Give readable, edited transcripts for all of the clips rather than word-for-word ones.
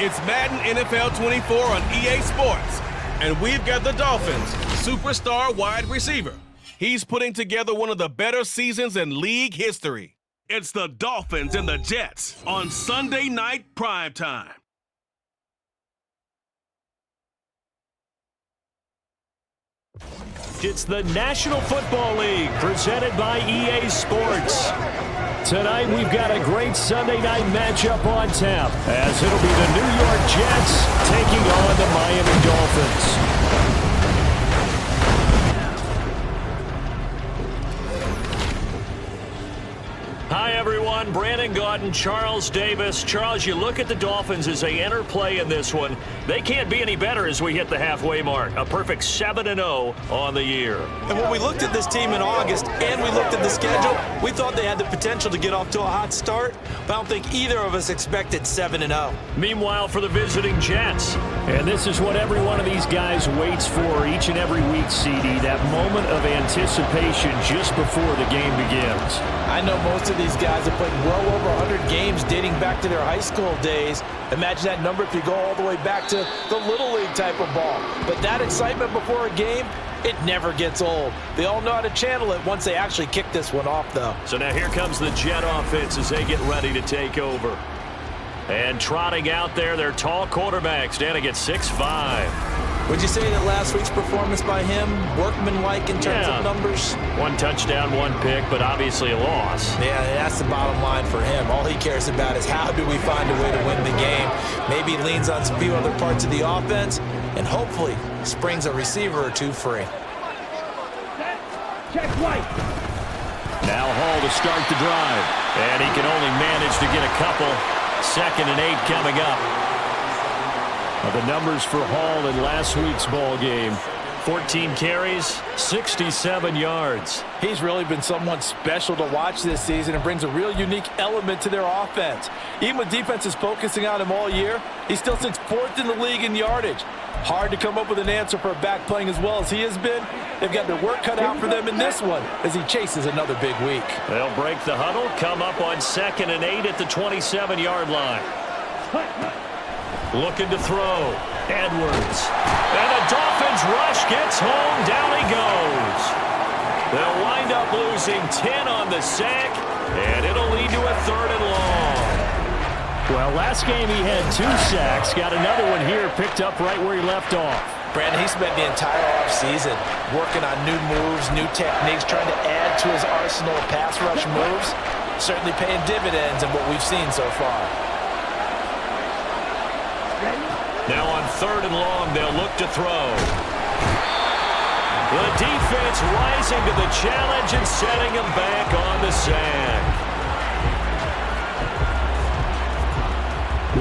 It's Madden NFL 24 on EA Sports. And we've got the Dolphins' superstar wide receiver. He's putting together one of the better seasons in league history. It's the Dolphins and the Jets on Sunday Night Primetime. It's the National Football League presented by EA Sports. Tonight we've got a great Sunday night matchup on tap as it'll be the New York Jets taking on the Miami Dolphins. Hi, everyone. Brandon Gaudin, Charles Davis. Charles, you look at the Dolphins as they enter play in this one. They can't be any better as we hit the halfway mark. A perfect 7-0 on the year. And when we looked at this team in August and we looked at the schedule, we thought they had the potential to get off to a hot start, but I don't think either of us expected 7-0. Meanwhile, for the visiting Jets, and this is what every one of these guys waits for each and every week, CD, that moment of anticipation just before the game begins. I know most of these guys have played well over 100 games dating back to their high school days. Imagine that number if you go all the way back to the Little League type of ball. But that excitement before a game, it never gets old. They all know how to channel it once they actually kick this one off, though. So now here comes the Jet offense as they get ready to take over. And trotting out there, their tall quarterback standing at 6'5". Would you say that last week's performance by him, workmanlike in terms of numbers? One touchdown, one pick, but obviously a loss. Yeah, that's the bottom line for him. All he cares about is how do we find a way to win the game. Maybe leans on a few other parts of the offense, and hopefully springs a receiver or two free. Check White. Now Hall to start the drive. And he can only manage to get a couple. 2nd and 8 coming up. The numbers for Hall in last week's ball game. 14 carries, 67 yards. He's really been someone special to watch this season and brings a real unique element to their offense. Even with defenses focusing on him all year, he still sits 4th in the league in yardage. Hard to come up with an answer for a back playing as well as he has been. They've got their work cut out for them in this one as he chases another big week. They'll break the huddle, come up on 2nd and 8 at the 27-yard line. Looking to throw. Edwards. And the Dolphins rush gets home. Down he goes. They'll wind up losing 10 on the sack, and it'll lead to a 3rd and long. Well, last game he had 2 sacks. Got another one here picked up right where he left off. Brandon, he spent the entire offseason working on new moves, new techniques, trying to add to his arsenal of pass rush moves. Certainly paying dividends in what we've seen so far. Now on 3rd and long, they'll look to throw. The defense rising to the challenge and setting him back on the sack.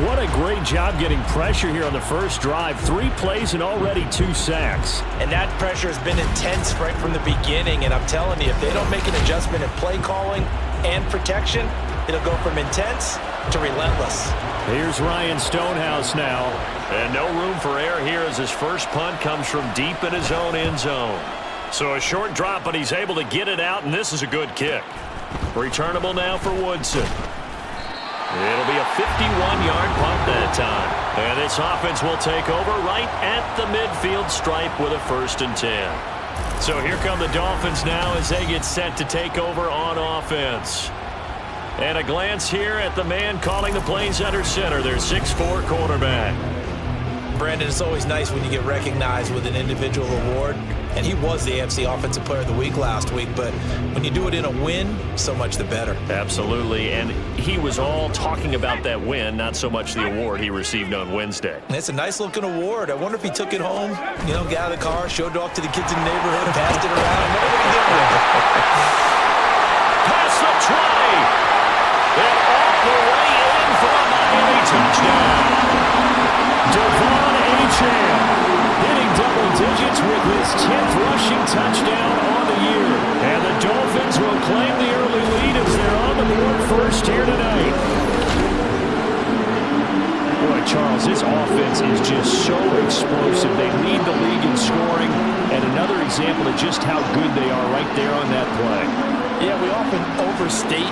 What a great job getting pressure here on the first drive. 3 plays and already 2 sacks. And that pressure has been intense right from the beginning. And I'm telling you, if they don't make an adjustment in play calling and protection, it'll go from intense to relentless. Here's Ryan Stonehouse now. And no room for error here as his first punt comes from deep in his own end zone. So a short drop, but he's able to get it out, and this is a good kick. Returnable now for Woodson. It'll be a 51-yard punt that time. And this offense will take over right at the midfield stripe with a 1st and 10. So here come the Dolphins now as they get set to take over on offense. And a glance here at the man calling the plays under center, their 6'4" quarterback. Brandon, it's always nice when you get recognized with an individual award. And he was the AFC Offensive Player of the Week last week. But when you do it in a win, so much the better. Absolutely. And he was all talking about that win, not so much the award he received on Wednesday. It's a nice-looking award. I wonder if he took it home, got out of the car, showed it off to the kids in the neighborhood, passed it around. I wonder what he did with it. Pass the try. And all the way in for a Miami touchdown. Devon Achane hitting double digits with his 10th rushing touchdown on the year. And the Dolphins will claim the early lead as they're on the board first here tonight. Boy, Charles, this offense is just so explosive. They lead the league in scoring, and another example of just how good they are right there on that play. Yeah, we often overstate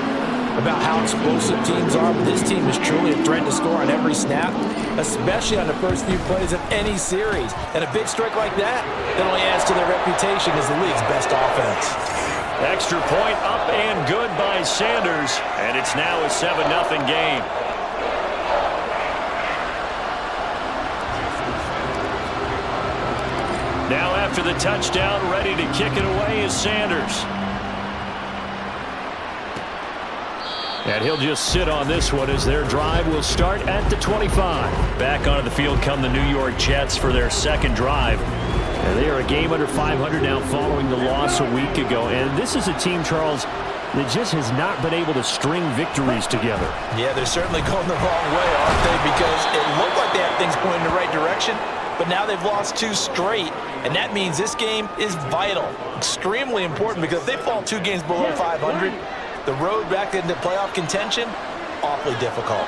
about how explosive teams are, but this team is truly a threat to score on every snap, especially on the first few plays of any series. And a big strike like that only adds to their reputation as the league's best offense. Extra point up and good by Sanders, and it's now a 7-0 game. Now after the touchdown, ready to kick it away is Sanders. And he'll just sit on this one as their drive will start at the 25. Back onto the field come the New York Jets for their second drive. And they are a game under 500 now following the loss a week ago. And this is a team, Charles, that just has not been able to string victories together. Yeah, they're certainly going the wrong way, aren't they? Because it looked like they had things pointing in the right direction, but now they've lost 2 straight. And that means this game is vital, extremely important, because if they fall 2 games below 500, the road back into playoff contention, awfully difficult.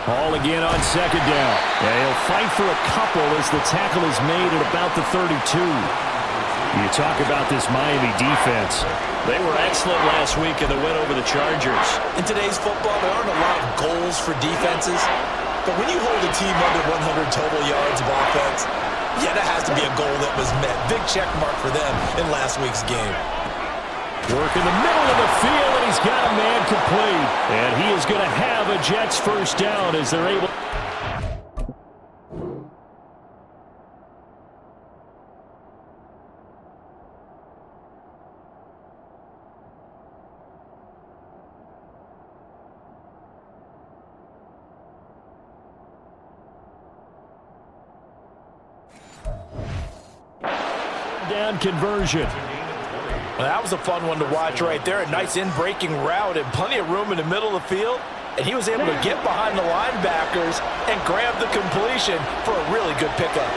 All again on second down. And he'll fight for a couple as the tackle is made at about the 32. You talk about this Miami defense. They were excellent last week in the win over the Chargers. In today's football, there aren't a lot of goals for defenses. But when you hold a team under 100 total yards of offense, yeah, that has to be a goal that was met. Big check mark for them in last week's game. Work in the middle of the field, and he's got a man complete. And he is going to have a Jets first down as they're able. Down conversion. Well, that was a fun one to watch right there. A nice in-breaking route and plenty of room in the middle of the field. And he was able to get behind the linebackers and grab the completion for a really good pickup.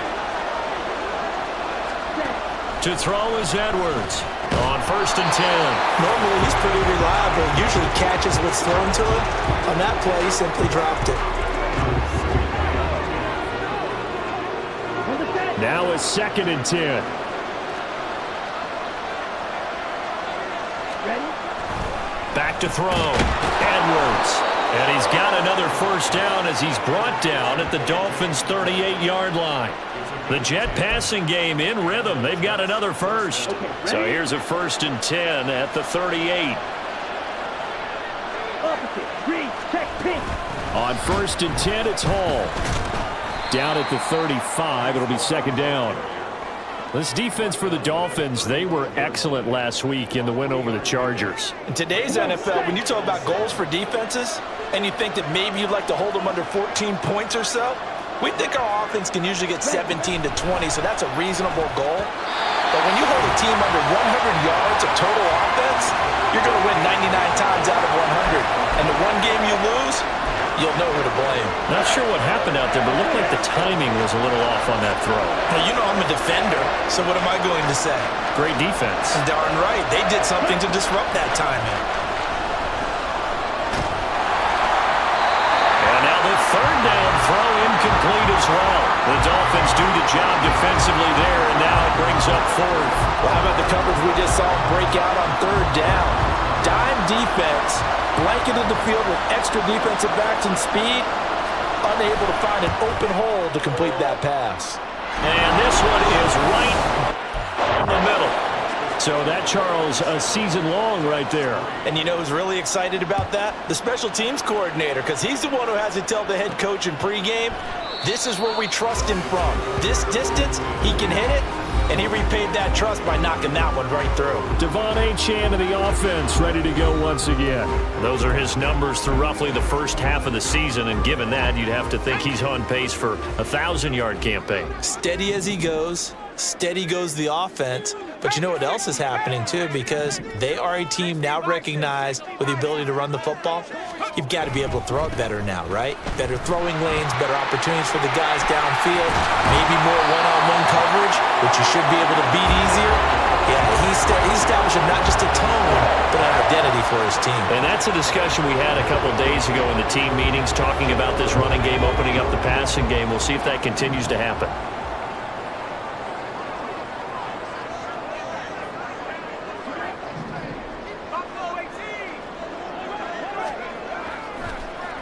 To throw is Edwards on 1st and 10. Normally he's pretty reliable. Usually catches what's thrown to him. On that play, he simply dropped it. Now a 2nd and 10. Back to throw. Edwards. And he's got another first down as he's brought down at the Dolphins' 38-yard line. The Jet passing game in rhythm. They've got another first. So here's a 1st and 10 at the 38. On 1st and 10, it's Hall. Down at the 35, it'll be 2nd down. This defense for the Dolphins, they were excellent last week in the win over the Chargers. In today's NFL, when you talk about goals for defenses, and you think that maybe you'd like to hold them under 14 points or so, we think our offense can usually get 17 to 20, so that's a reasonable goal. But when you hold a team under 100 yards of total offense, you're going to win 99 times out of 100. And the one game you lose, you'll know who to blame. Not sure what happened out there, but it looked like the timing was a little off on that throw. Well, you know I'm a defender, so what am I going to say? Great defense. Darn right. They did something to disrupt that timing. And now the 3rd down throw incomplete as well. The Dolphins do the job defensively there, and now it brings up 4th. Well, how about the coverage we just saw break out on 3rd down? Dime defense, blanketed the field with extra defensive backs and speed, unable to find an open hole to complete that pass. And this one is right in the middle. So that, Charles, a season long right there. And you know who's really excited about that? The special teams coordinator, because he's the one who has to tell the head coach in pregame, this is where we trust him from. This distance, he can hit it. And he repaid that trust by knocking that one right through. Devon Achane of the offense ready to go once again. Those are his numbers through roughly the first half of the season, and given that, you'd have to think he's on pace for a 1,000-yard campaign. Steady as he goes. Steady goes the offense. But you know what else is happening, too? Because they are a team now recognized with the ability to run the football. You've got to be able to throw it better now, right? Better throwing lanes, better opportunities for the guys downfield, maybe more one-on-one coverage, which you should be able to beat easier. Yeah, he's establishing not just a tone, but an identity for his team. And that's a discussion we had a couple days ago in the team meetings, talking about this running game opening up the passing game. We'll see if that continues to happen.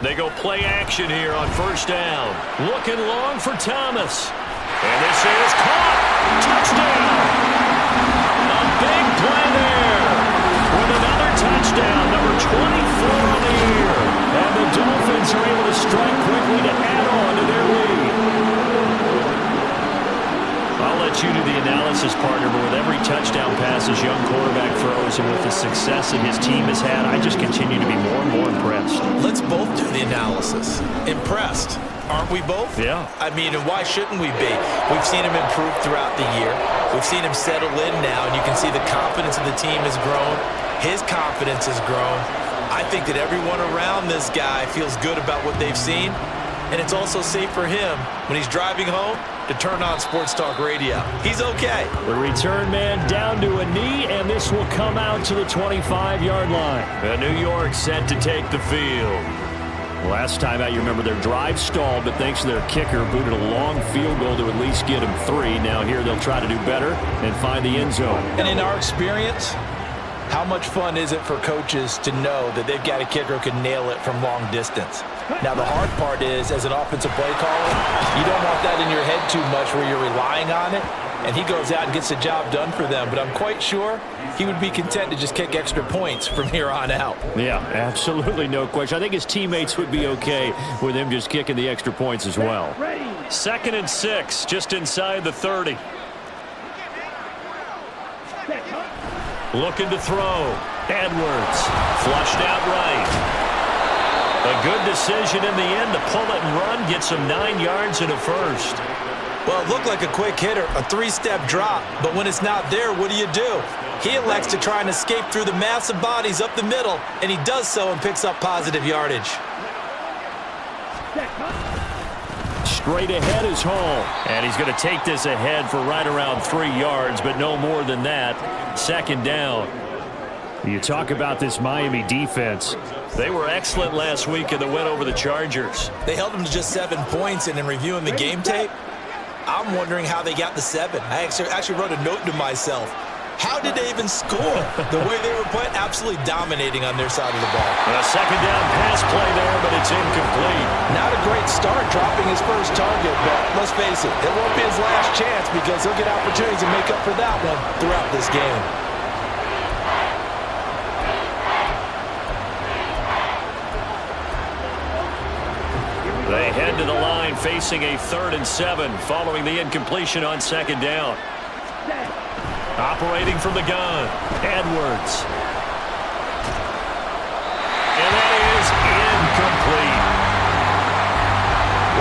They go play action here on first down. Looking long for Thomas. And this is caught. Touchdown. A big play there. With another touchdown, number 24 on the year. And the Dolphins are able to strike quickly to add on to their lead. I'll let you do the analysis, partner, but with every touchdown pass this young quarterback throws and with the success that his team has had, I just continue to be more and more impressed. Let's both do the analysis. Impressed. Aren't we both? Yeah. I mean, and why shouldn't we be? We've seen him improve throughout the year. We've seen him settle in now, and you can see the confidence of the team has grown. His confidence has grown. I think that everyone around this guy feels good about what they've seen, and it's also safe for him when he's driving home to turn on Sports Talk Radio. He's okay. The return man down to a knee, and this will come out to the 25-yard line. New York set to take the field. Last time out, you remember their drive stalled, but thanks to their kicker, booted a long field goal to at least get them 3. Now here they'll try to do better and find the end zone. And in our experience, how much fun is it for coaches to know that they've got a kicker who can nail it from long distance? Now, the hard part is, as an offensive play caller, you don't want that in your head too much where you're relying on it, and he goes out and gets the job done for them. But I'm quite sure he would be content to just kick extra points from here on out. Yeah, absolutely no question. I think his teammates would be okay with him just kicking the extra points as well. 2nd and 6, just inside the 30. Looking to throw. Edwards, flushed out right. A good decision in the end to pull it and run, get some 9 yards and a first. Well, it looked like a quick hitter, a 3-step drop, but when it's not there, what do? He elects to try and escape through the massive bodies up the middle, and he does so and picks up positive yardage. Straight ahead is Hall, and he's going to take this ahead for right around 3 yards, but no more than that. 2nd down. You talk about this Miami defense. They were excellent last week in the win over the Chargers. They held them to just 7 points, and in reviewing the game tape, I'm wondering how they got the 7. I actually wrote a note to myself. How did they even score? The way they were playing, absolutely dominating on their side of the ball. A 2nd down pass play there, but it's incomplete. Not a great start dropping his first target, but let's face it, it won't be his last chance because he'll get opportunities to make up for that one throughout this game. They head to the line facing a 3rd and 7 following the incompletion on 2nd down. Operating from the gun, Edwards. And that is incomplete.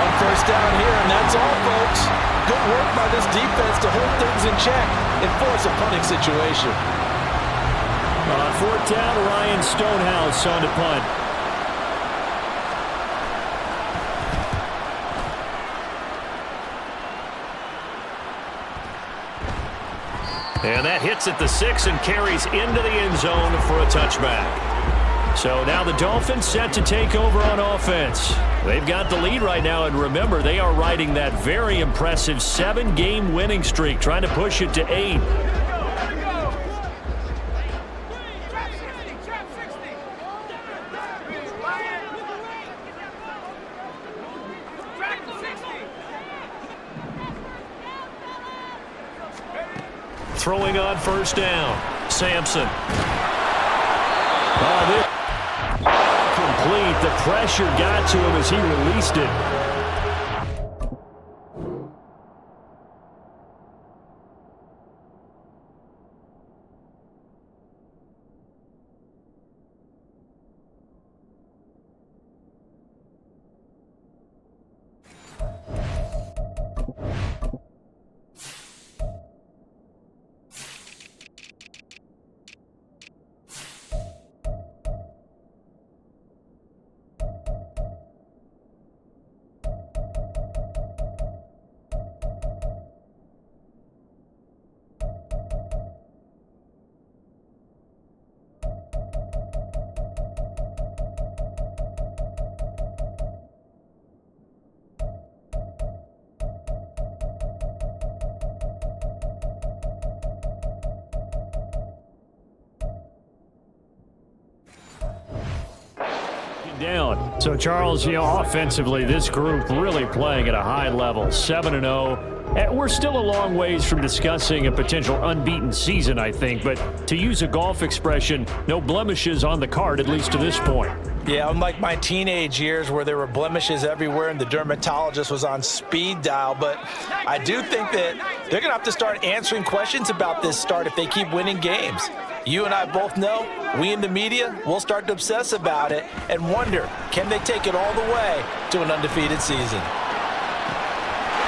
1 first down here, and that's all, folks. Good work by this defense to hold things in check and force a punting situation. On 4th down, Ryan Stonehouse on to punt. And that hits at the 6 and carries into the end zone for a touchback. So now the Dolphins set to take over on offense. They've got the lead right now, and remember, they are riding that very impressive 7-game winning streak, trying to push it to 8. Throwing on first down. Sampson. Complete. The pressure got to him as he released it. down. So, Charles, offensively, this group really playing at a high level, 7-0. We're still a long ways from discussing a potential unbeaten season, I think. But to use a golf expression, no blemishes on the card, at least to this point. Yeah, unlike my teenage years where there were blemishes everywhere and the dermatologist was on speed dial. But I do think that they're going to have to start answering questions about this start if they keep winning games. You and I both know, we in the media, will start to obsess about it and wonder, can they take it all the way to an undefeated season?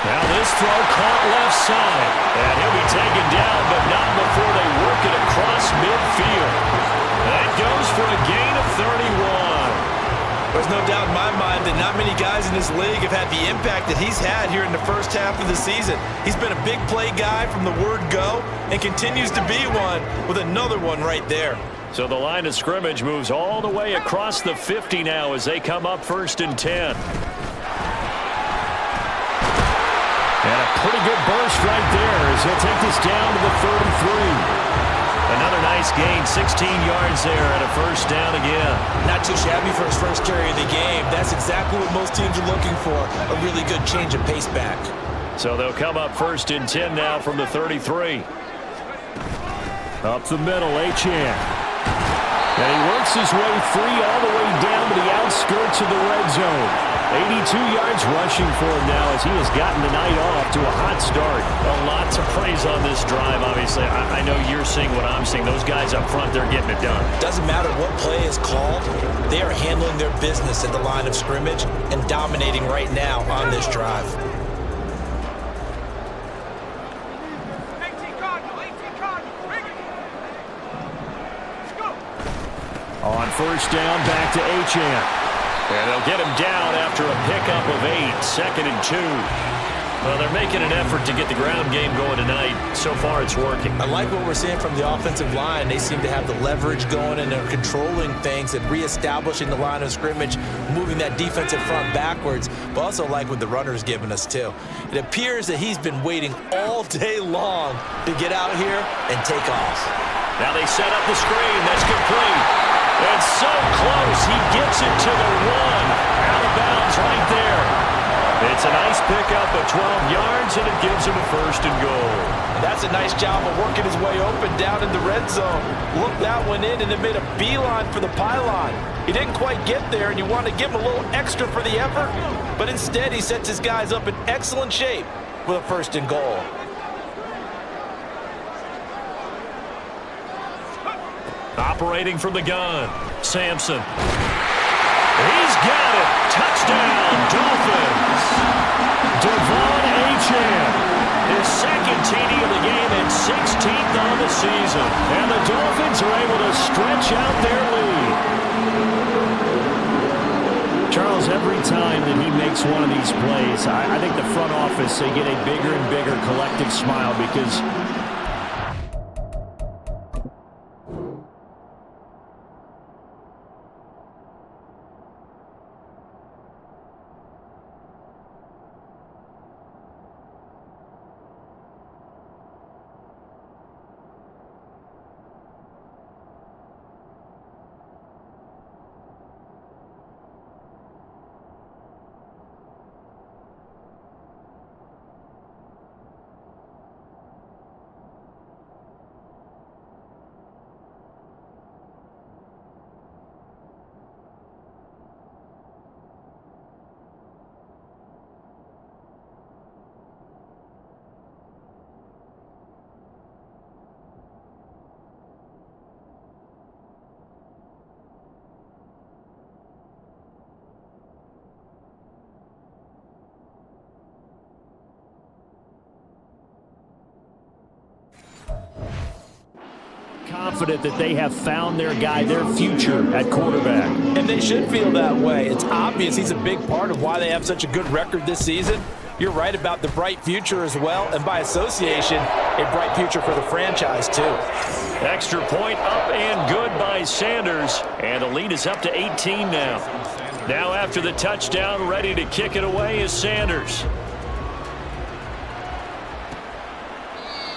Now this throw caught left side, and he'll be taken down, but not before they work it across midfield. That goes for a gain of 31. There's no doubt in my mind that not many guys in this league have had the impact that he's had here in the first half of the season. He's been a big play guy from the word go and continues to be one with another one right there. So the line of scrimmage moves all the way across the 50 now as they come up 1st and 10. And a pretty good burst right there as he'll take this down to the 33. Another nice gain, 16 yards there and a 1st down again. Not too shabby for his first carry of the game. That's exactly what most teams are looking for, a really good change of pace back. So they'll come up 1st and 10 now from the 33. Up the middle, Achane. And he works his way free all the way down to the outskirts of the red zone. 82 yards rushing for him now as he has gotten the night off to a hot start. Well, lots of praise on this drive, obviously. I know you're seeing what I'm seeing. Those guys up front, they're getting it done. Doesn't matter what play is called. They are handling their business at the line of scrimmage and dominating right now on this drive. On 1st down, back to Achane. And they'll get him down after a pickup of 8, 2nd and 2. Well, they're making an effort to get the ground game going tonight. So far, it's working. I like what we're seeing from the offensive line. They seem to have the leverage going, and they're controlling things and reestablishing the line of scrimmage, moving that defensive front backwards, but also like what the runner's giving us, too. It appears that he's been waiting all day long to get out here and take off. Now they set up the screen. That's complete. It's so close. He gets it to the 1. Out of bounds right there. It's a nice pickup of 12 yards, and it gives him a 1st and goal. That's a nice job of working his way open down in the red zone. Looked that one in and then made a beeline for the pylon. He didn't quite get there, and you want to give him a little extra for the effort, but instead he sets his guys up in excellent shape with a 1st and goal. Operating from the gun, Sampson. He's got it. Touchdown, Dolphins. Devon Achane. His 2nd TD of the game and 16th on the season. And the Dolphins are able to stretch out their lead. Charles, every time that he makes one of these plays, I think the front office, they get a bigger and bigger collective smile because confident that they have found their guy, their future at quarterback. And they should feel that way. It's obvious he's a big part of why they have such a good record this season. You're right about the bright future as well, and by association, a bright future for the franchise too. Extra point up and good by Sanders, and the lead is up to 18 now. Now after the touchdown, ready to kick it away is Sanders.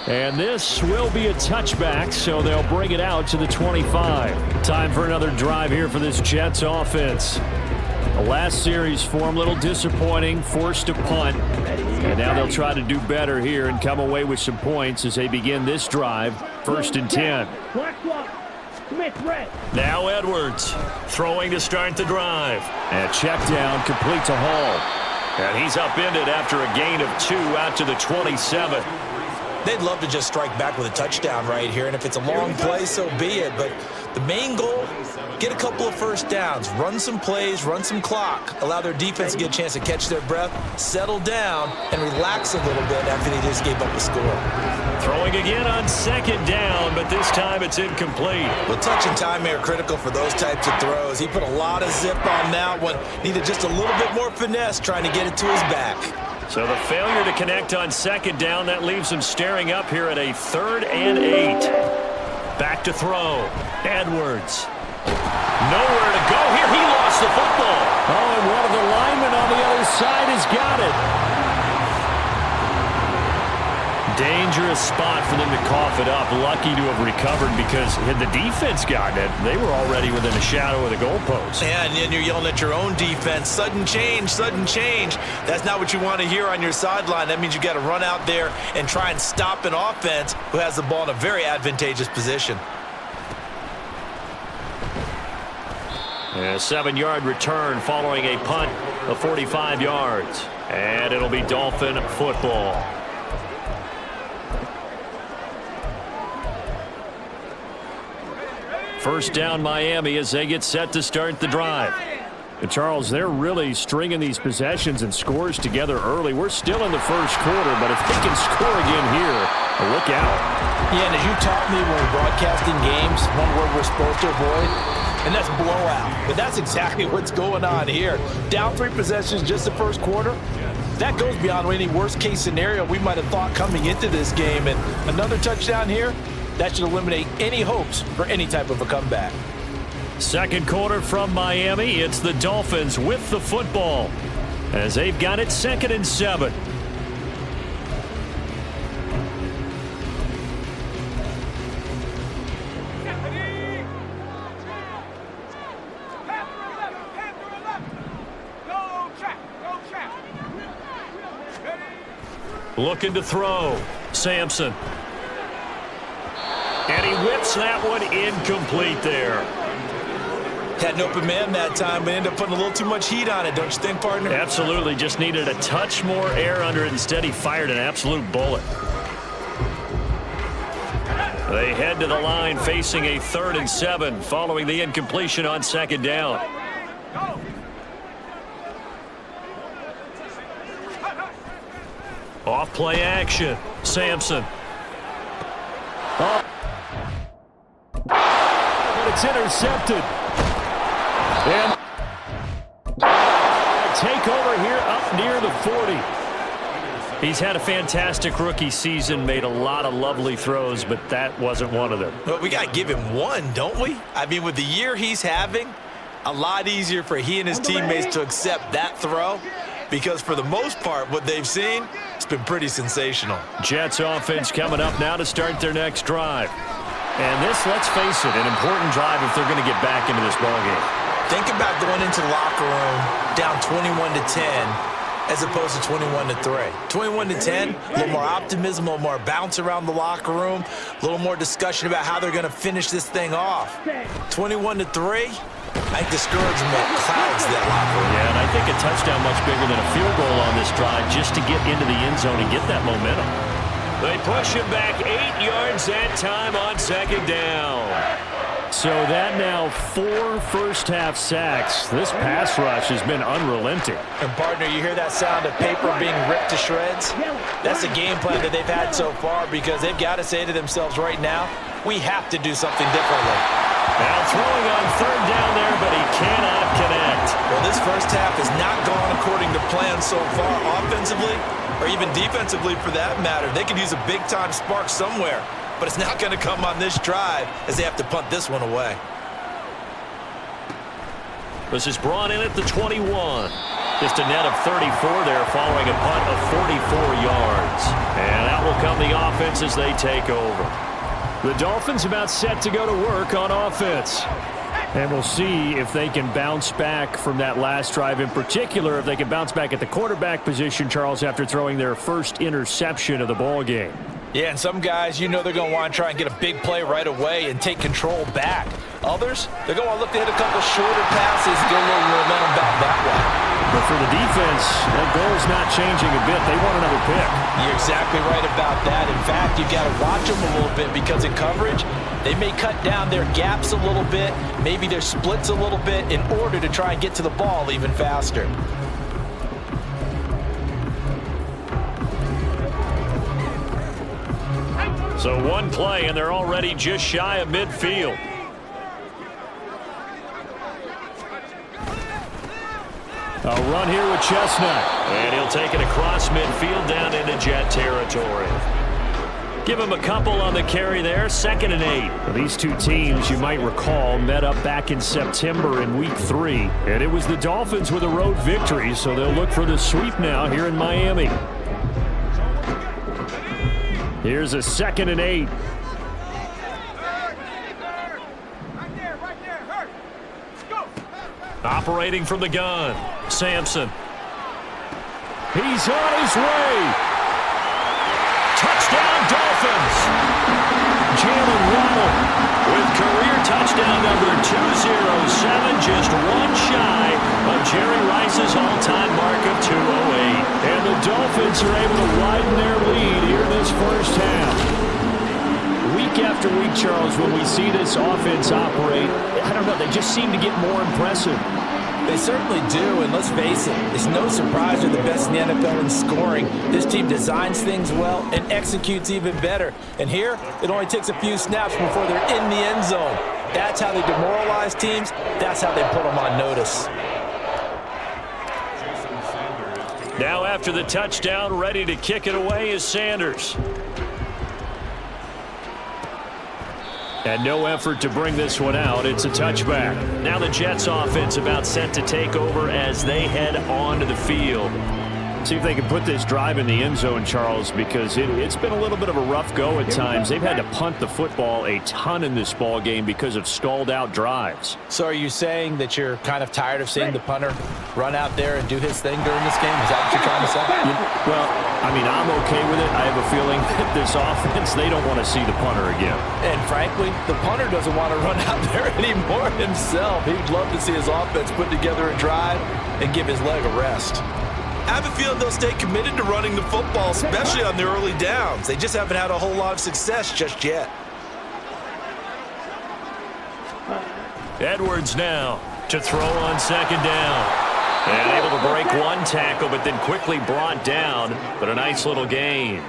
And this will be a touchback, so they'll bring it out to the 25. Time for another drive here for this Jets offense. The last series for him, a little disappointing, forced to punt. And now they'll try to do better here and come away with some points as they begin this drive. 1st and 10. Now Edwards throwing to start the drive. And check down, complete to Hall. And he's upended after a gain of 2 out to the 27. They'd love to just strike back with a touchdown right here, and if it's a long play, so be it. But the main goal, get a couple of first downs, run some plays, run some clock, allow their defense to get a chance to catch their breath, settle down, and relax a little bit after they just gave up a score. Throwing again on 2nd down, but this time it's incomplete. Well, touch and timing are critical for those types of throws. He put a lot of zip on that one. Needed just a little bit more finesse trying to get it to his back. So the failure to connect on 2nd down, that leaves him staring up here at a 3rd and 8. Back to throw. Edwards. Nowhere to go here. He lost the football. Oh, and one of the linemen on the other side has got it. Dangerous spot for them to cough it up. Lucky to have recovered because had the defense gotten it, they were already within a shadow of the goalpost. Yeah, and then you're yelling at your own defense. Sudden change, sudden change. That's not what you want to hear on your sideline. That means you got to run out there and try and stop an offense who has the ball in a very advantageous position. A 7-yard return following a punt of 45 yards. And it'll be Dolphin football. First down Miami as they get set to start the drive. And Charles, they're really stringing these possessions and scores together early. We're still in the first quarter, but if they can score again here, look out. Yeah, and as you taught me when we're broadcasting games, one word we're supposed to avoid, and that's blowout. But that's exactly what's going on here. Down 3 possessions just the first quarter. That goes beyond any worst-case scenario we might have thought coming into this game. And another touchdown here, that should eliminate any hopes for any type of a comeback. Second quarter from Miami. It's the Dolphins with the football as they've got it 2nd and 7. Looking to throw. Sampson. And he whips that one incomplete there. Had an open man that time, but ended up putting a little too much heat on it, don't you think, partner? Absolutely. Just needed a touch more air under it. Instead, he fired an absolute bullet. They head to the line facing a 3rd and 7 following the incompletion on 2nd down. Off play action. Sampson. Oh. But it's intercepted. And take over here up near the 40. He's had a fantastic rookie season, made a lot of lovely throws, but that wasn't one of them. Well, we got to give him one, don't we? I mean, with the year he's having, a lot easier for he and his teammates to accept that throw because for the most part, what they've seen, it's been pretty sensational. Jets offense coming up now to start their next drive. And this, let's face it, an important drive if they're going to get back into this ballgame. Think about going into the locker room down 21-10 as opposed to 21-3. 21-10, a little more optimism, a little more bounce around the locker room, a little more discussion about how they're going to finish this thing off. 21-3, I think discouragement clouds that locker room. Yeah, and I think a touchdown much bigger than a field goal on this drive just to get into the end zone and get that momentum. They push him back 8 yards that time on 2nd down. So that now 4 first-half sacks. This pass rush has been unrelenting. And, partner, you hear that sound of paper being ripped to shreds? That's the game plan that they've had so far because they've got to say to themselves right now, we have to do something differently. Now throwing on 3rd down there, but he cannot connect. Well, this first half has not gone according to plan so far offensively or even defensively for that matter. They could use a big-time spark somewhere. But it's not going to come on this drive as they have to punt this one away. This is brought in at the 21. Just a net of 34 there following a punt of 44 yards. And out will come the offense as they take over. The Dolphins about set to go to work on offense. And we'll see if they can bounce back from that last drive, in particular if they can bounce back at the quarterback position, Charles, after throwing their first interception of the ball game. Yeah, and some guys, they're going to want to try and get a big play right away and take control back. Others, they're going to want to look to hit a couple shorter passes and get a little momentum back that way. But for the defense, that goal's not changing a bit. They want another pick. You're exactly right about that. In fact, you've got to watch them a little bit because in coverage, they may cut down their gaps a little bit, maybe their splits a little bit in order to try and get to the ball even faster. So one play, and they're already just shy of midfield. A run here with Chestnut. And he'll take it across midfield down into Jet territory. Give him a couple on the carry there, 2nd and 8. Well, these two teams, you might recall, met up back in September in Week 3. And it was the Dolphins with a road victory, so they'll look for the sweep now here in Miami. Here's a 2nd and 8. Operating from the gun, Sampson. He's on his way. Touchdown, Dolphins. Jalen Waddle With career touchdown number 207, just one shy of Jerry Rice's all-time mark of 208. And the Dolphins are able to widen their lead here in this first half. Week after week, Charles, when we see this offense operate, I don't know, they just seem to get more impressive. They certainly do, and let's face it, it's no surprise they're the best in the NFL in scoring. This team designs things well and executes even better. And here, it only takes a few snaps before they're in the end zone. That's how they demoralize teams. That's how they put them on notice. Now after the touchdown, ready to kick it away is Sanders. And no effort to bring this one out. It's a touchback. Now the Jets offense about set to take over as they head onto the field. See if they can put this drive in the end zone, Charles, because it's been a little bit of a rough go at times. They've had to punt the football a ton in this ball game because of stalled out drives. So are you saying that you're kind of tired of seeing the punter run out there and do his thing during this game? Is that what you're trying to say? Well, I mean, I'm okay with it. I have a feeling that this offense, they don't want to see the punter again. And frankly, the punter doesn't want to run out there anymore himself. He'd love to see his offense put together a drive and give his leg a rest. I have a feeling they'll stay committed to running the football, especially on the early downs. They just haven't had a whole lot of success just yet. Edwards now to throw on second down. And able to break one tackle, but then quickly brought down. But a nice little gain.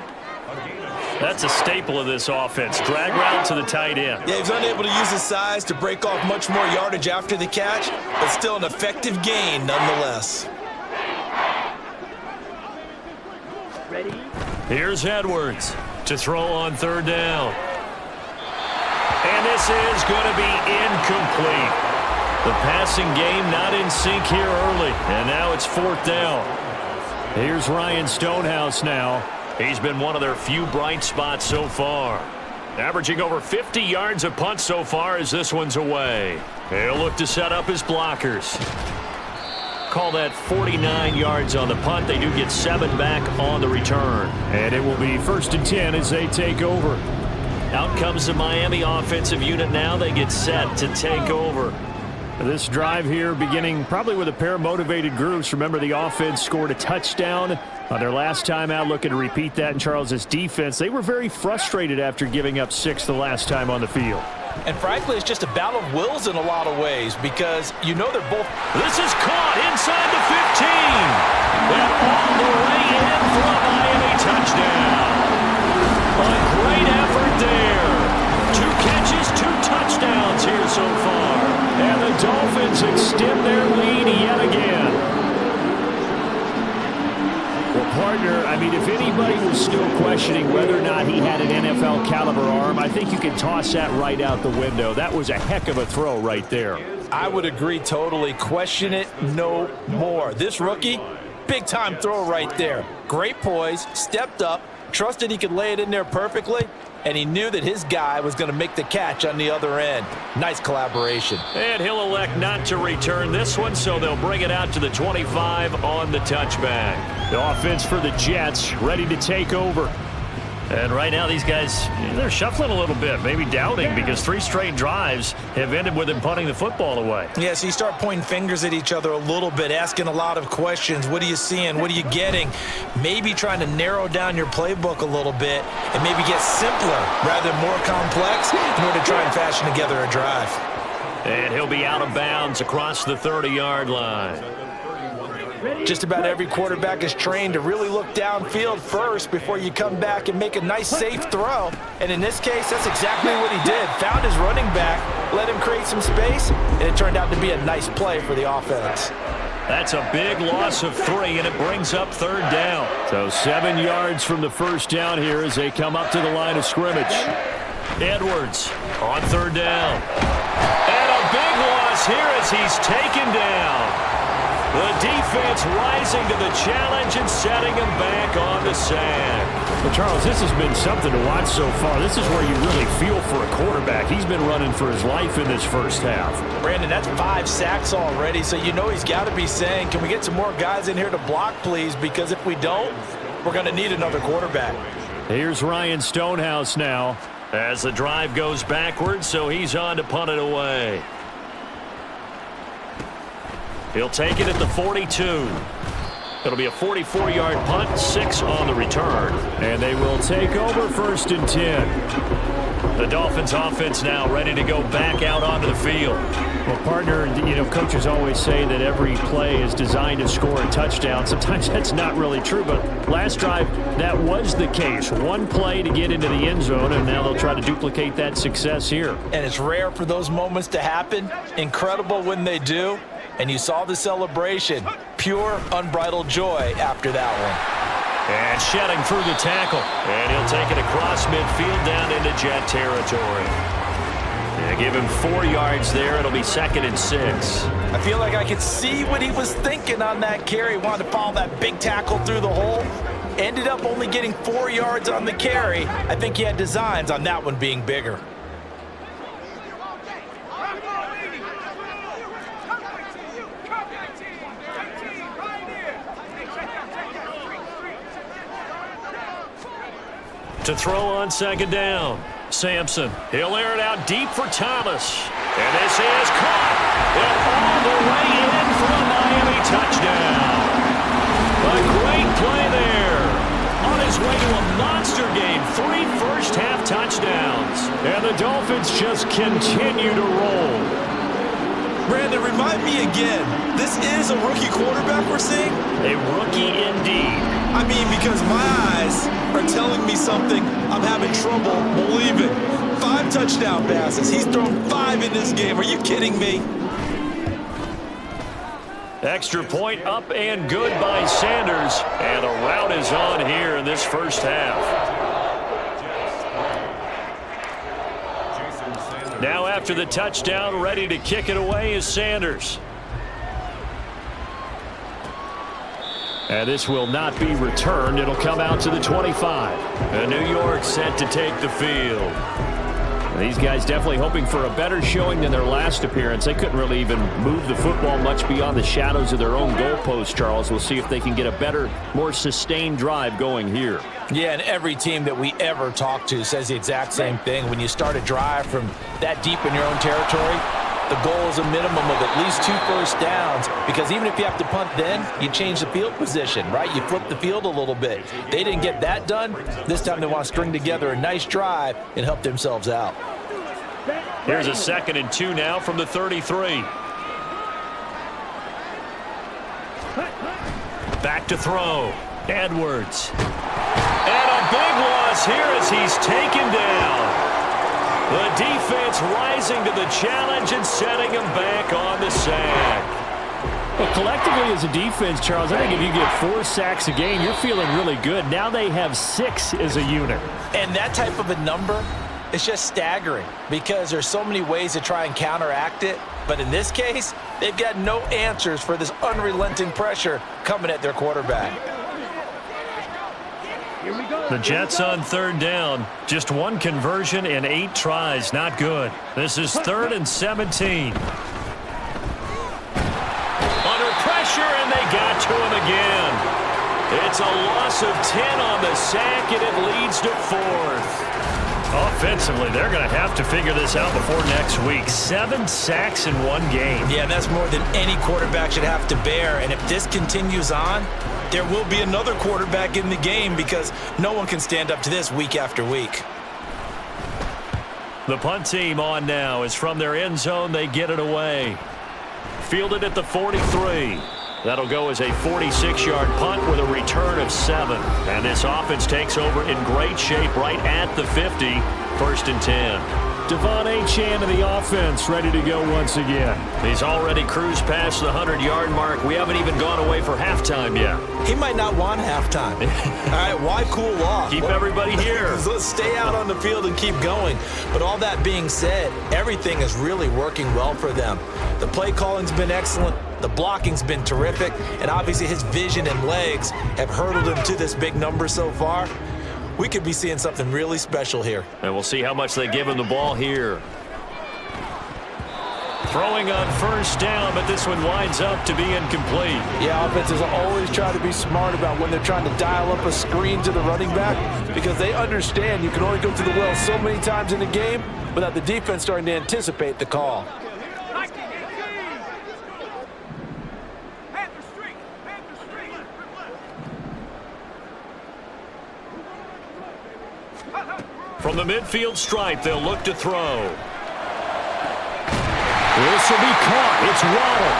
That's a staple of this offense. Drag route to the tight end. Yeah, he's unable to use his size to break off much more yardage after the catch, but still an effective gain nonetheless. Here's Edwards to throw on third down. And this is going to be incomplete. The passing game not in sync here early, and now it's fourth down. Here's Ryan Stonehouse now. He's been one of their few bright spots so far. Averaging over 50 yards a punt so far as this one's away. He'll look to set up his blockers. Call that 49 yards on the punt. They do get 7 back on the return. And it will be 1st and 10 as they take over. Out comes the Miami offensive unit now. They get set to take over. This drive here beginning probably with a pair of motivated groups. Remember, the offense scored a touchdown on their last time out, looking to repeat that in Charles's defense. They were very frustrated after giving up 6 the last time on the field. And frankly, it's just a battle of wills in a lot of ways because they're both. This is caught inside the 15. And all the way in for a Miami touchdown. A great effort there. 2 catches, 2 touchdowns here so far. And the Dolphins extend their lead yet again. Well, partner, I mean, if anybody was still questioning whether or not he had an NFL caliber arm, I think you can toss that right out the window. That was a heck of a throw right there. I would agree totally. Question it no more. This rookie, big-time throw right there. Great poise, stepped up, trusted he could lay it in there perfectly, and he knew that his guy was going to make the catch on the other end. Nice collaboration. And he'll elect not to return this one, so they'll bring it out to the 25 on the touchback. The offense for the Jets ready to take over. And right now these guys, they're shuffling a little bit, maybe doubting, because 3 straight drives have ended with them punting the football away. Yeah, so you start pointing fingers at each other a little bit, asking a lot of questions. What are you seeing? What are you getting? Maybe trying to narrow down your playbook a little bit and maybe get simpler rather than more complex in order to try and fashion together a drive. And he'll be out of bounds across the 30-yard line. Just about every quarterback is trained to really look downfield first before you come back and make a nice, safe throw. And in this case, that's exactly what he did. Found his running back, let him create some space, and it turned out to be a nice play for the offense. That's a big loss of 3, and it brings up 3rd down. So 7 yards from the first down here as they come up to the line of scrimmage. Edwards on 3rd down. And a big loss here as he's taken down. The defense rising to the challenge and setting him back on the sack. Well, Charles, this has been something to watch so far. This is where you really feel for a quarterback. He's been running for his life in this first half. Brandon, that's 5 sacks already, so you know he's got to be saying, can we get some more guys in here to block, please? Because if we don't, we're going to need another quarterback. Here's Ryan Stonehouse now. As the drive goes backwards, so he's on to punt it away. He'll take it at the 42. It'll be a 44-yard punt, 6 on the return. And they will take over 1st and 10. The Dolphins offense now ready to go back out onto the field. Well, partner, coaches always say that every play is designed to score a touchdown. Sometimes that's not really true, but last drive, that was the case. 1 play to get into the end zone, and now they'll try to duplicate that success here. And it's rare for those moments to happen. Incredible when they do. And you saw the celebration. Pure, unbridled joy after that one. And shedding through the tackle. And he'll take it across midfield down into Jet territory. Yeah, give him 4 yards there. It'll be 2nd and 6. I feel like I could see what he was thinking on that carry. Wanted to follow that big tackle through the hole. Ended up only getting 4 yards on the carry. I think he had designs on that one being bigger. To throw on 2nd down. Sampson, he'll air it out deep for Thomas. And this is caught. And all the way in for a Miami touchdown. A great play there. On his way to a monster game. 3 first-half touchdowns. And the Dolphins just continue to roll. Brandon, remind me again, this is a rookie quarterback we're seeing? A rookie indeed. I mean, because my eyes are telling me something I'm having trouble believing. 5 touchdown passes. He's thrown 5 in this game. Are you kidding me? Extra point up and good by Sanders. And a rout is on here in this first half. Now after the touchdown, ready to kick it away is Sanders. And this will not be returned. It'll come out to the 25. And New York set to take the field. These guys definitely hoping for a better showing than their last appearance. They couldn't really even move the football much beyond the shadows of their own goalpost, Charles. We'll see if they can get a better, more sustained drive going here. Yeah, and every team that we ever talk to says the exact same thing. When you start a drive from that deep in your own territory, the goal is a minimum of at least 2 first downs, because even if you have to punt then, you change the field position, right? You flip the field a little bit. They didn't get that done. This time they want to string together a nice drive and help themselves out. Here's a 2nd and 2 now from the 33. Back to throw. Edwards. And a big loss here as he's taken down. The defense rising to the challenge and setting him back on the sack. Well, collectively as a defense, Charles, I think if you get 4 sacks a game, you're feeling really good. Now they have 6 as a unit. And that type of a number is just staggering because there's so many ways to try and counteract it. But in this case, they've got no answers for this unrelenting pressure coming at their quarterback. The Jets on third down. Just one conversion in 8 tries. Not good. This is 3rd and 17. Under pressure, and they got to him again. It's a loss of 10 on the sack, and it leads to 4th. Offensively, they're going to have to figure this out before next week. 7 sacks in one game. Yeah, that's more than any quarterback should have to bear. And if this continues on, there will be another quarterback in the game because no one can stand up to this week after week. The punt team on now is from their end zone. They get it away. Fielded at the 43. That'll go as a 46-yard punt with a return of 7. And this offense takes over in great shape right at the 50. 1st and 10. Devon Achane of the offense ready to go once again. He's already cruised past the 100-yard mark. We haven't even gone away for halftime yet. He might not want halftime. All right, why cool off? Keep everybody here. Let's stay out on the field and keep going. But all that being said, everything is really working well for them. The play calling's been excellent. The blocking's been terrific. And obviously his vision and legs have hurdled him to this big number so far. We could be seeing something really special here. And we'll see how much they give him the ball here. Throwing on 1st down, but this one winds up to be incomplete. Yeah, offenses always try to be smart about when they're trying to dial up a screen to the running back because they understand you can only go to the well so many times in a game without the defense starting to anticipate the call. From the midfield stripe, they'll look to throw. This will be caught. It's Waddle.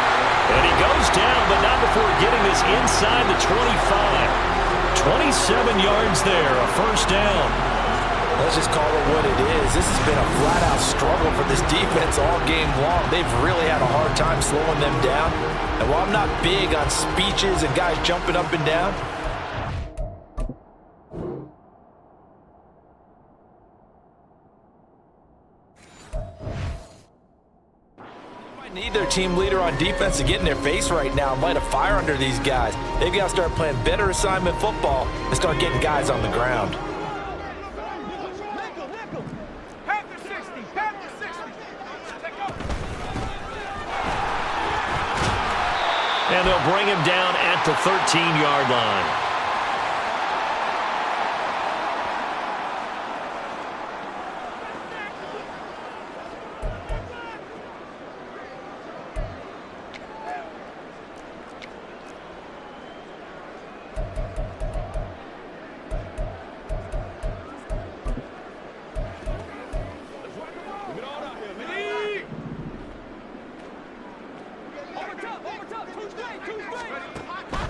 And he goes down, but not before getting this inside the 25. 27 yards there, a 1st down. Let's just call it what it is. This has been a flat-out struggle for this defense all game long. They've really had a hard time slowing them down. And while I'm not big on speeches and guys jumping up and down, need their team leader on defense to get in their face right now and light a fire under these guys. They've got to start playing better assignment football and start getting guys on the ground. And they'll bring him down at the 13-yard line.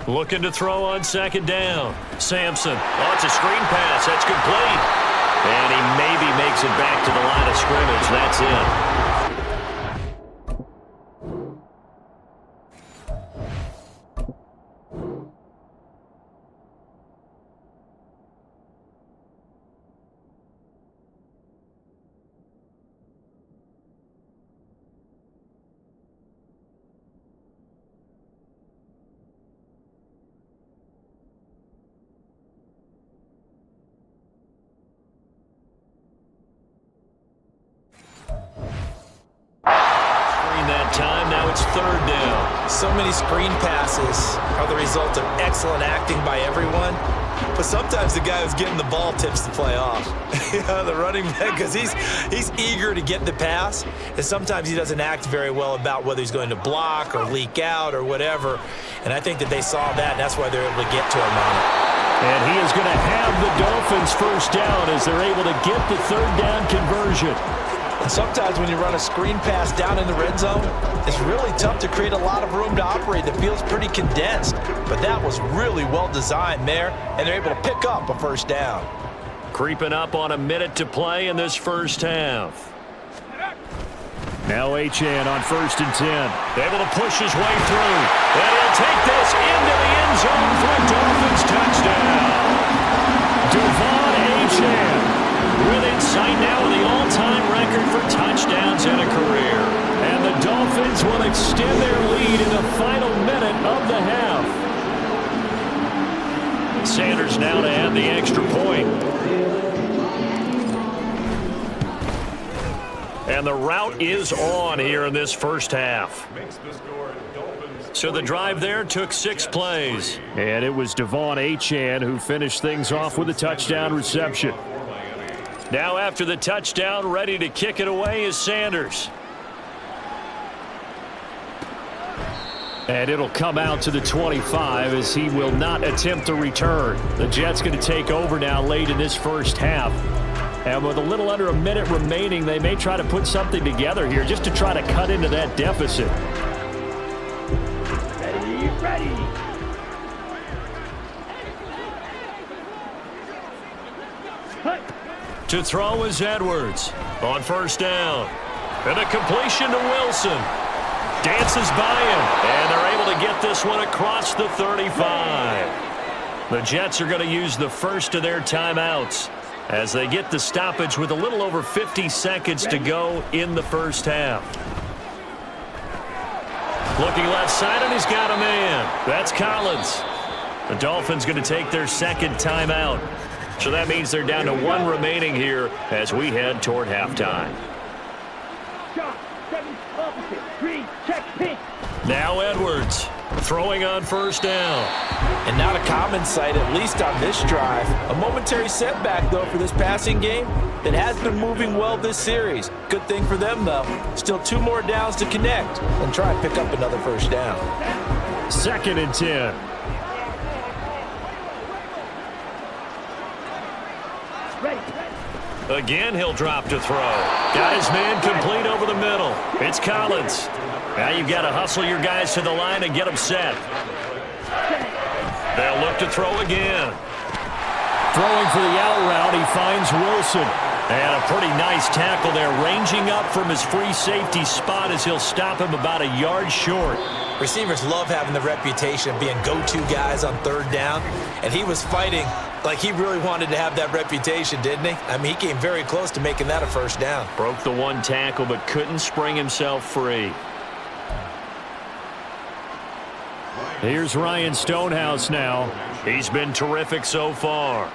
Looking to throw on 2nd down. Sampson. Oh, it's a screen pass. That's complete. And he maybe makes it back to the line of scrimmage. That's it. Time. Now it's 3rd down. So many screen passes are the result of excellent acting by everyone, but sometimes the guy who's getting the ball tips the play off. The running back, because he's eager to get the pass, and sometimes he doesn't act very well about whether he's going to block or leak out or whatever, and I think that they saw that, and that's why they're able to get to him on it. And he is going to have the Dolphins 1st down as they're able to get the 3rd down conversion. And sometimes when you run a screen pass down in the red zone, it's really tough to create a lot of room to operate. The field's pretty condensed, but that was really well designed there, and they're able to pick up a 1st down. Creeping up on a minute to play in this 1st half. Now Achane on 1st and 10. Able to push his way through. And he'll take this into the end zone for a Dolphins touchdown. Devon Achane within sight now of the all-time record for touchdowns in a career. And the Dolphins will extend their lead in the final minute of the half. Sanders now to add the extra point. And the route is on here in this first half. So the drive there took 6 plays. And it was Devon Achane who finished things off with a touchdown reception. Now after the touchdown, ready to kick it away is Sanders. And it'll come out to the 25 as he will not attempt to return. The Jets going to take over now late in this first half. And with a little under a minute remaining, they may try to put something together here just to try to cut into that deficit. Ready. To throw is Edwards on first down. And a completion to Wilson. Dances by him. And they're able to get this one across the 35. The Jets are going to use the first of their timeouts as they get the stoppage with a little over 50 seconds to go in the first half. Looking left side, and he's got a man. That's Collins. The Dolphins going to take their second timeout. So that means they're down to 1 remaining here as we head toward halftime. Now Edwards throwing on first down. And not a common sight, at least on this drive. A momentary setback, though, for this passing game that has been moving well this series. Good thing for them, though. Still 2 more downs to connect and try and pick up another first down. 2nd and 10. Again, he'll drop to throw. Got his man complete over the middle. It's Collins. Now you've got to hustle your guys to the line and get them set. They'll look to throw again. Throwing for the out route, he finds Wilson. And a pretty nice tackle there, ranging up from his free safety spot as he'll stop him about a yard short. Receivers love having the reputation of being go-to guys on 3rd down, and he was fighting like he really wanted to have that reputation, didn't he? I mean, he came very close to making that a first down. Broke the 1 tackle, but couldn't spring himself free. Here's Ryan Stonehouse now. He's been terrific so far.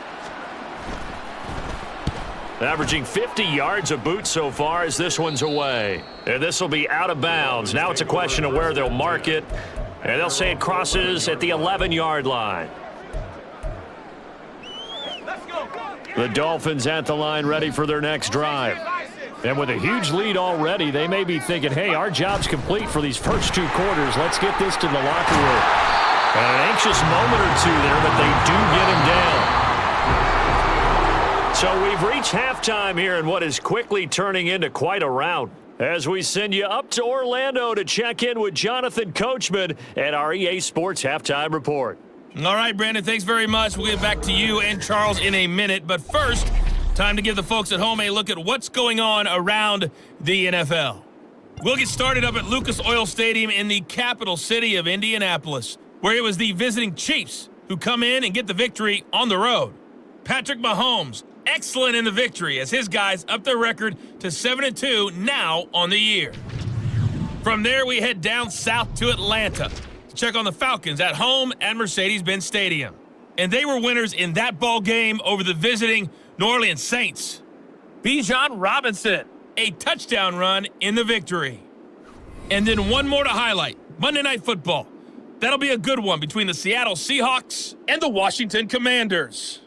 Averaging 50 yards a boot so far as this one's away. And this will be out of bounds. Now it's a question of where they'll mark it. And they'll say it crosses at the 11-yard line. The Dolphins at the line ready for their next drive. And with a huge lead already, they may be thinking, hey, our job's complete for these first 2 quarters. Let's get this to the locker room. And an anxious moment or 2 there, but they do get him down. So we've reached halftime here in what is quickly turning into quite a rout as we send you up to Orlando to check in with Jonathan Coachman at our EA Sports Halftime Report. All right, Brandon, thanks very much. We'll get back to you and Charles in a minute. But first, time to give the folks at home a look at what's going on around the NFL. We'll get started up at Lucas Oil Stadium in the capital city of Indianapolis, where it was the visiting Chiefs who come in and get the victory on the road. Patrick Mahomes, excellent in the victory as his guys up their record to 7-2 now on the year. From there, we head down south to Atlanta to check on the Falcons at home at Mercedes-Benz Stadium. And they were winners in that ball game over the visiting New Orleans Saints. Bijan Robinson, a touchdown run in the victory. And then one more to highlight, Monday Night Football. That'll be a good one between the Seattle Seahawks and the Washington Commanders.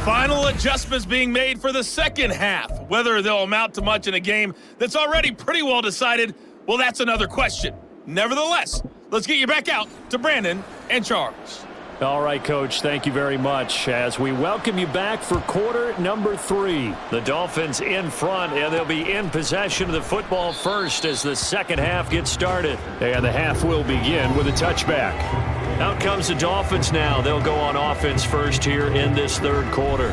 Final adjustments being made for the second half. Whether they'll amount to much in a game that's already pretty well decided, well, that's another question. Nevertheless, let's get you back out to Brandon and Charles. All right, Coach, thank you very much as we welcome you back for quarter number 3. The Dolphins in front, and they'll be in possession of the football first as the second half gets started. And the half will begin with a touchback. Out comes the Dolphins now. They'll go on offense first here in this third quarter.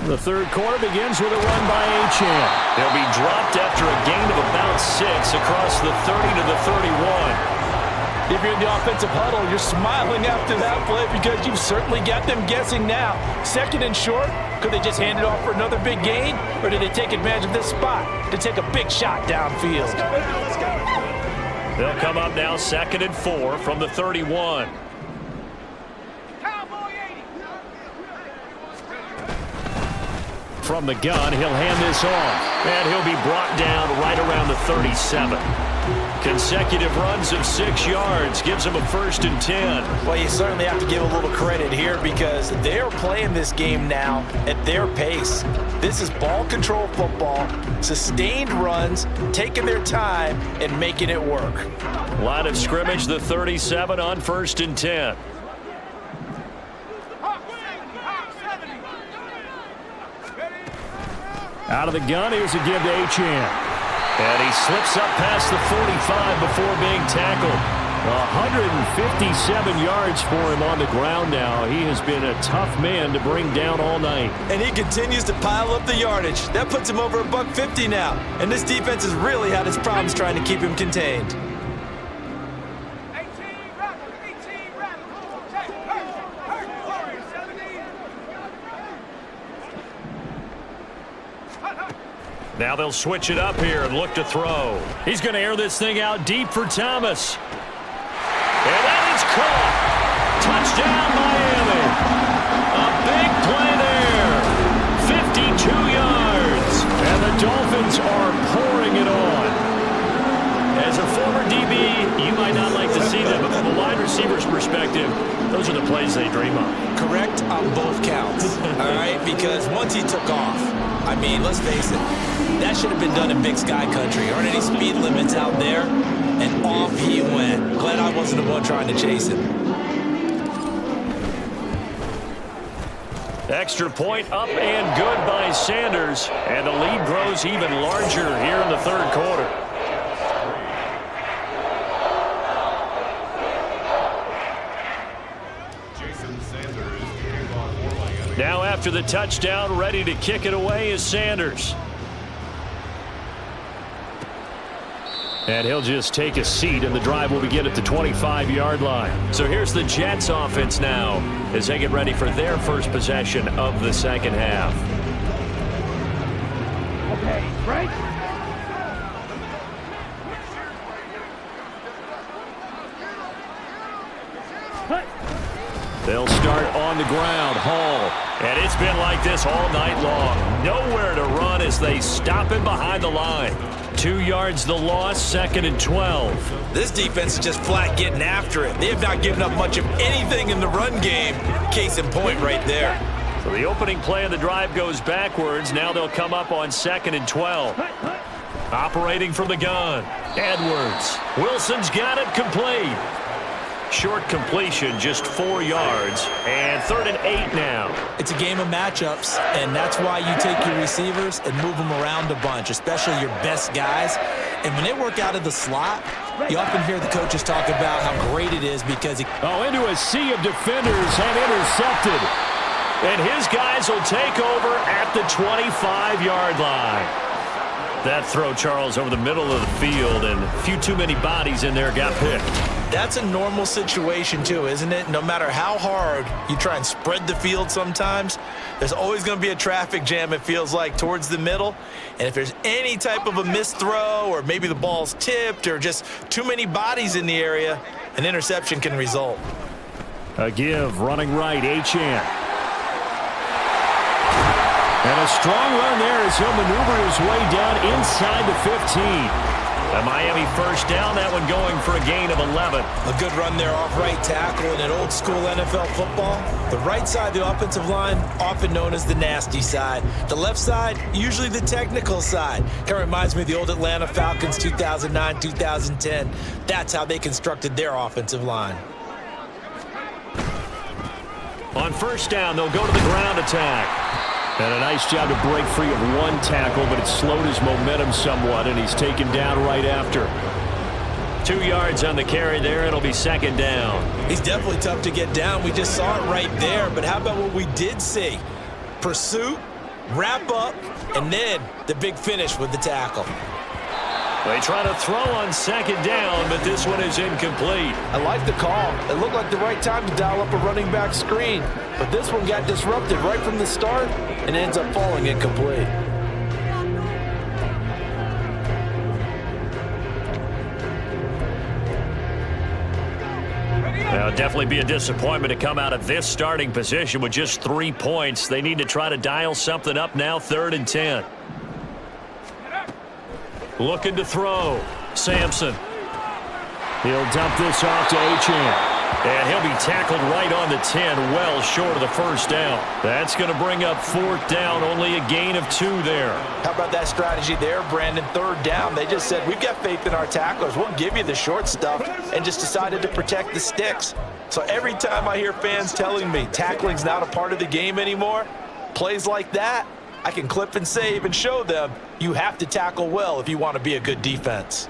The third quarter begins with a run by Achane. He'll be dropped after a gain of about 6 across the 30 to the 31. If you're in the offensive huddle, you're smiling after that play because you've certainly got them guessing now. Second and short, could they just hand it off for another big gain? Or did they take advantage of this spot to take a big shot downfield? Let's go. They'll come up now 2nd and 4 from the 31. From the gun, he'll hand this off. And he'll be brought down right around the 37. Consecutive runs of 6 yards gives him a 1st and 10. Well, you certainly have to give a little credit here because they're playing this game now at their pace. This is ball control football, sustained runs, taking their time, and making it work. Line of scrimmage, the 37 on 1st and 10. Out of the gun, here's a give to Achane. And he slips up past the 45 before being tackled. 157 yards for him on the ground now. He has been a tough man to bring down all night. And he continues to pile up the yardage. That puts him over $150 now. And this defense has really had its problems trying to keep him contained. Now they'll switch it up here and look to throw. He's going to air this thing out deep for Thomas. And that is caught. Touchdown, Miami. A big play there. 52 yards. And the Dolphins are pouring it on. As a former DB, you might not like to see them, but from a wide receiver's perspective, those are the plays they dream of. Correct on both counts, all right? Because once he took off, I mean, let's face it, that should have been done in Big Sky Country. Aren't any speed limits out there? And off he went. Glad I wasn't the one trying to chase him. Extra point up and good by Sanders. And the lead grows even larger here in the third quarter. Now after the touchdown, ready to kick it away is Sanders. And he'll just take a seat, and the drive will begin at the 25-yard line. So here's the Jets offense now as they get ready for their first possession of the second half. Okay, right? They'll start on the ground. Hall. And it's been like this all night long. Nowhere to run as they stop him behind the line. 2 yards the loss, 2nd and 12. This defense is just flat getting after it. They have not given up much of anything in the run game. Case in point right there. So the opening play of the drive goes backwards. Now they'll come up on 2nd and 12. Operating from the gun. Edwards. Wilson's got it complete. Short completion, just 4 yards, and 3rd and 8 now. It's a game of matchups, and that's why you take your receivers and move them around a bunch, especially your best guys. And when they work out of the slot, you often hear the coaches talk about how great it is because into a sea of defenders and intercepted. And his guys will take over at the 25-yard line. That throw, Charles, over the middle of the field, and a few too many bodies in there got picked. That's a normal situation too, isn't it? No matter how hard you try and spread the field sometimes, there's always going to be a traffic jam, it feels like, towards the middle. And if there's any type of a missed throw or maybe the ball's tipped or just too many bodies in the area, an interception can result. A give, running right, Achane. And a strong run there as he'll maneuver his way down inside the 15. A Miami first down, that one going for a gain of 11. A good run there off right tackle in an old school NFL football. The right side of the offensive line, often known as the nasty side. The left side, usually the technical side. Kind of reminds me of the old Atlanta Falcons 2009, 2010. That's how they constructed their offensive line. On first down, they'll go to the ground attack. And a nice job to break free of one tackle, but it slowed his momentum somewhat, and he's taken down right after. 2 yards on the carry there. It'll be second down. He's definitely tough to get down. We just saw it right there. But how about what we did see? Pursuit, wrap up, and then the big finish with the tackle. They try to throw on second down, but this one is incomplete. I like the call. It looked like the right time to dial up a running back screen. But this one got disrupted right from the start and ends up falling incomplete. It'll definitely be a disappointment to come out of this starting position with just 3 points. They need to try to dial something up now, 3rd and 10. Looking to throw. Sampson. He'll dump this off to Achane. And he'll be tackled right on the 10, well short of the first down. That's going to bring up 4th down, only a gain of 2 there. How about that strategy there, Brandon? 3rd down. They just said, we've got faith in our tacklers. We'll give you the short stuff, and just decided to protect the sticks. So every time I hear fans telling me tackling's not a part of the game anymore, plays like that, I can clip and save and show them you have to tackle well if you want to be a good defense.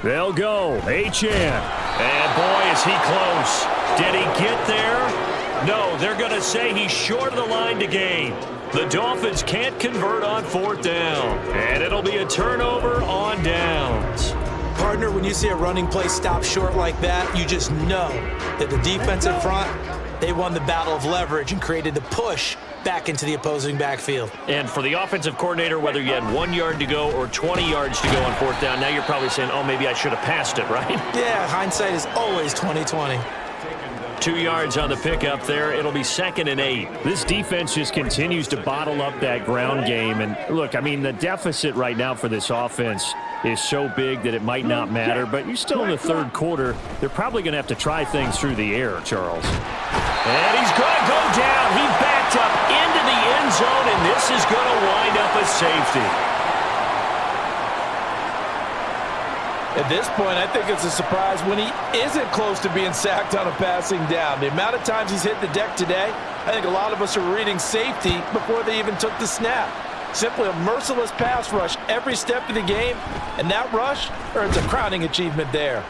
They'll go. Achane. And boy, is he close. Did he get there? No, they're going to say he's short of the line to gain. The Dolphins can't convert on 4th down. And it'll be a turnover on downs. Partner, when you see a running play stop short like that, you just know that the defensive front, they won the battle of leverage and created the push back into the opposing backfield. And for the offensive coordinator, whether you had 1 yard to go or 20 yards to go on 4th down, now you're probably saying, oh, maybe I should have passed it, right? Yeah, hindsight is always 20/20. 2 yards on the pickup there. It'll be 2nd and 8. This defense just continues to bottle up that ground game. And look, I mean, the deficit right now for this offense is so big that it might not matter. But you're still in the 3rd quarter. They're probably going to have to try things through the air, Charles. And he's going to go down. He backed up into the end zone, and this is going to wind up a safety. At this point, I think it's a surprise when he isn't close to being sacked on a passing down. The amount of times he's hit the deck today, I think a lot of us are reading safety before they even took the snap. Simply a merciless pass rush every step of the game, and that rush earns a crowning achievement there.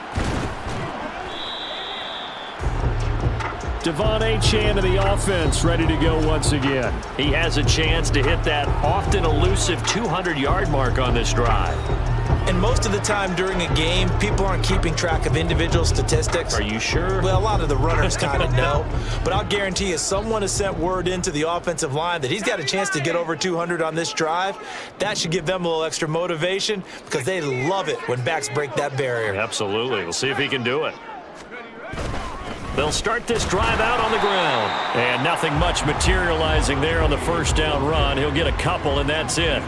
Devon Achane to the offense, ready to go once again. He has a chance to hit that often elusive 200-yard mark on this drive. And most of the time during a game, people aren't keeping track of individual statistics. Are you sure? Well, a lot of the runners kind of know. But I'll guarantee you someone has sent word into the offensive line that he's got a chance to get over 200 on this drive. That should give them a little extra motivation because they love it when backs break that barrier. Absolutely. We'll see if he can do it. They'll start this drive out on the ground. And nothing much materializing there on the 1st down run. He'll get a couple, and that's it.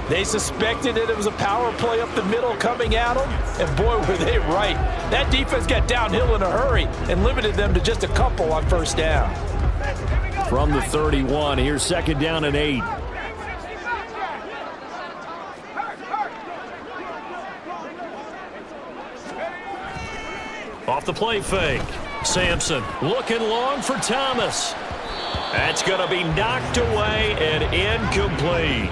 They suspected that it was a power play up the middle coming at them, and boy, were they right. That defense got downhill in a hurry and limited them to just a couple on 1st down. From the 31, here's 2nd down and 8. Off the play fake. Sampson looking long for Thomas. That's going to be knocked away and incomplete.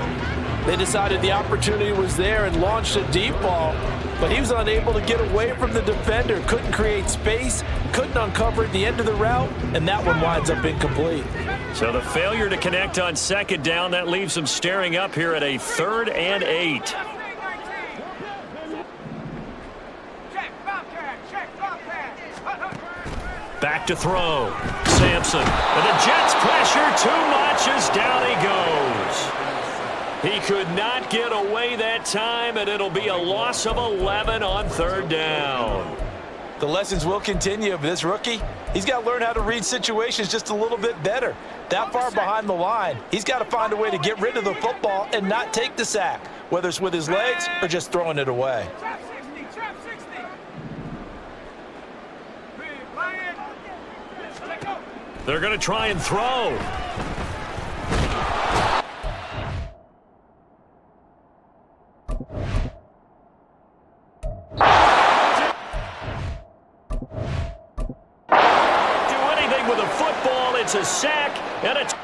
They decided the opportunity was there and launched a deep ball, but he was unable to get away from the defender, couldn't create space, couldn't uncover at the end of the route, and that one winds up incomplete. So the failure to connect on 2nd down, that leaves them staring up here at a 3rd and 8. Back to throw. Sampson. And the Jets pressure too much as down he goes. He could not get away that time, and it'll be a loss of 11 on 3rd down. The lessons will continue, but this rookie, he's got to learn how to read situations just a little bit better. That far behind the line, he's got to find a way to get rid of the football and not take the sack, whether it's with his legs or just throwing it away. They're going to try and throw. Do anything with a football. It's a sack, And it's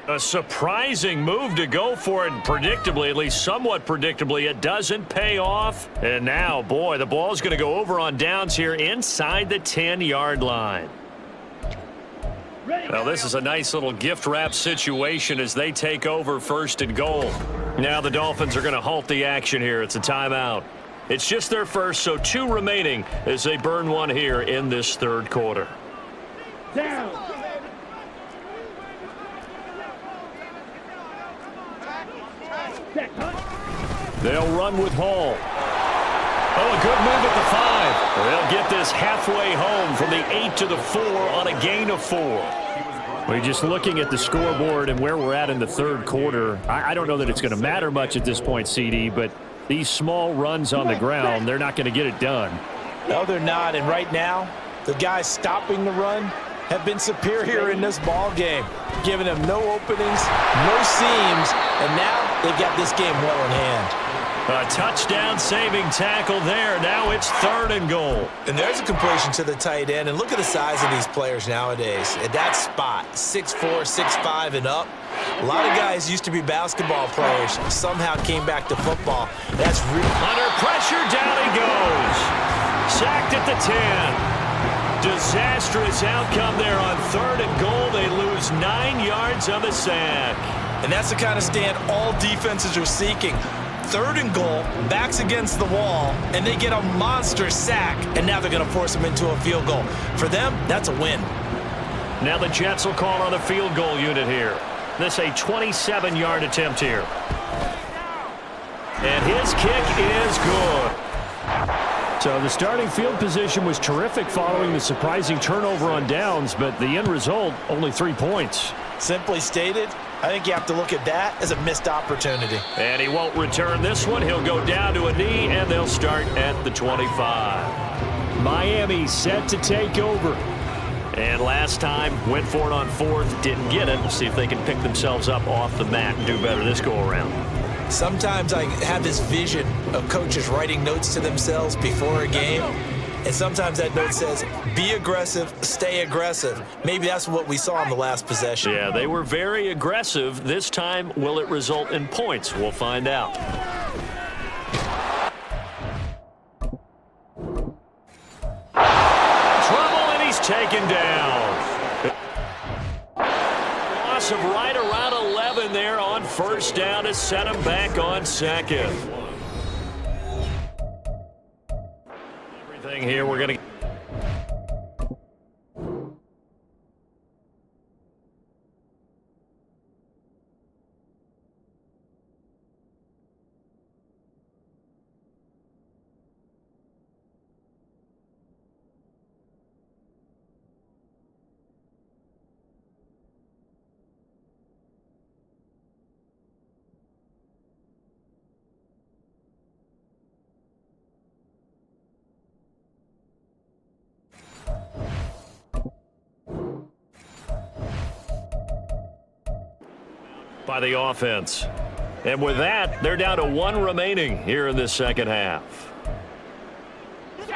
a surprising move to go for it, and predictably, at least somewhat predictably, it doesn't pay off. And now, boy, the ball's going to go over on downs here inside the 10-yard line. Well, this is a nice little gift wrap situation as they take over 1st and goal. Now the Dolphins are going to halt the action here. It's a timeout. It's just their first, so 2 remaining as they burn one here in this 3rd quarter. Down. They'll run with Hall. Oh, a good move at the 5. They'll get this halfway home from the 8 to the 4 on a gain of 4. We're just looking at the scoreboard and where we're at in the 3rd quarter. I don't know that it's going to matter much at this point, CD, but these small runs on the ground, they're not going to get it done. No, they're not. And right now, the guys stopping the run have been superior in this ball game, giving them no openings, no seams, and now they've got this game well in hand. A touchdown-saving tackle there. Now it's 3rd and goal. And there's a completion to the tight end. And look at the size of these players nowadays. At that spot, 6'4", 6'5", and up. A lot of guys used to be basketball players, somehow came back to football. That's really under pressure, down he goes. Sacked at the 10. Disastrous outcome there on 3rd and goal. They lose 9 yards on the sack. And that's the kind of stand all defenses are seeking. 3rd and goal, backs against the wall, and they get a monster sack, and now they're going to force them into a field goal. For them, that's a win. Now the Jets will call on a field goal unit here. This a 27-yard attempt here. And his kick is good. So the starting field position was terrific following the surprising turnover on downs, but the end result, only 3 points. Simply stated, I think you have to look at that as a missed opportunity. And he won't return this one. He'll go down to a knee, and they'll start at the 25. Miami set to take over. And last time, went for it on 4th, didn't get it. We'll see if they can pick themselves up off the mat and do better this go-around. Sometimes I have this vision of coaches writing notes to themselves before a game. And sometimes that note says, be aggressive, stay aggressive. Maybe that's what we saw in the last possession. Yeah, they were very aggressive. This time, will it result in points? We'll find out. Trouble, and he's taken down. Loss of right around 11 there on 1st down to set him back on 2nd. Here we're going to by the offense. And with that, they're down to 1 remaining here in this second half.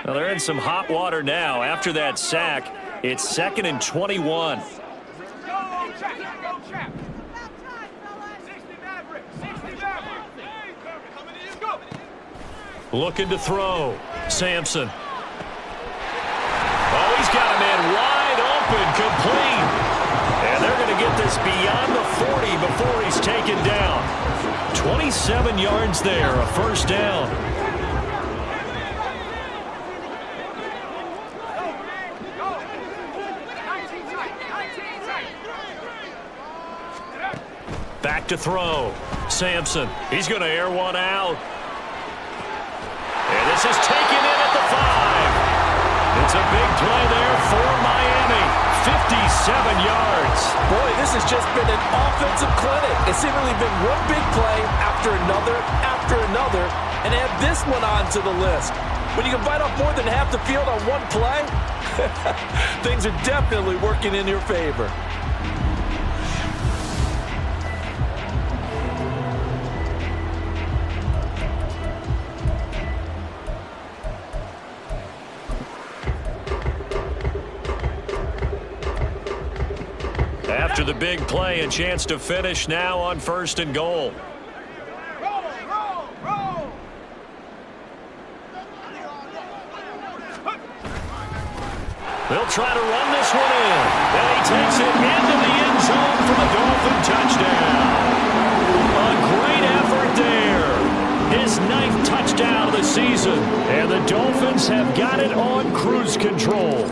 Well, they're in some hot water now. After that sack, it's 2nd and 21. Looking to throw. Sampson. Oh, he's got a man wide open, complete. And they're going to get this beyond the 40 before he's taken down. 27 yards there, a first down. Back to throw. Sampson. He's going to air one out. And this is taken in at the 5. It's a big play there for Miami. 57 yards. Boy, this has just been an offensive clinic. It's seemingly been one big play after another, and add this one onto the list. When you can bite off more than half the field on one play, things are definitely working in your favor. After the big play, a chance to finish now on 1st and goal. They'll try to run this one in. And he takes it into the end zone for the Dolphin touchdown. A great effort there. His 9th touchdown of the season. And the Dolphins have got it on cruise control.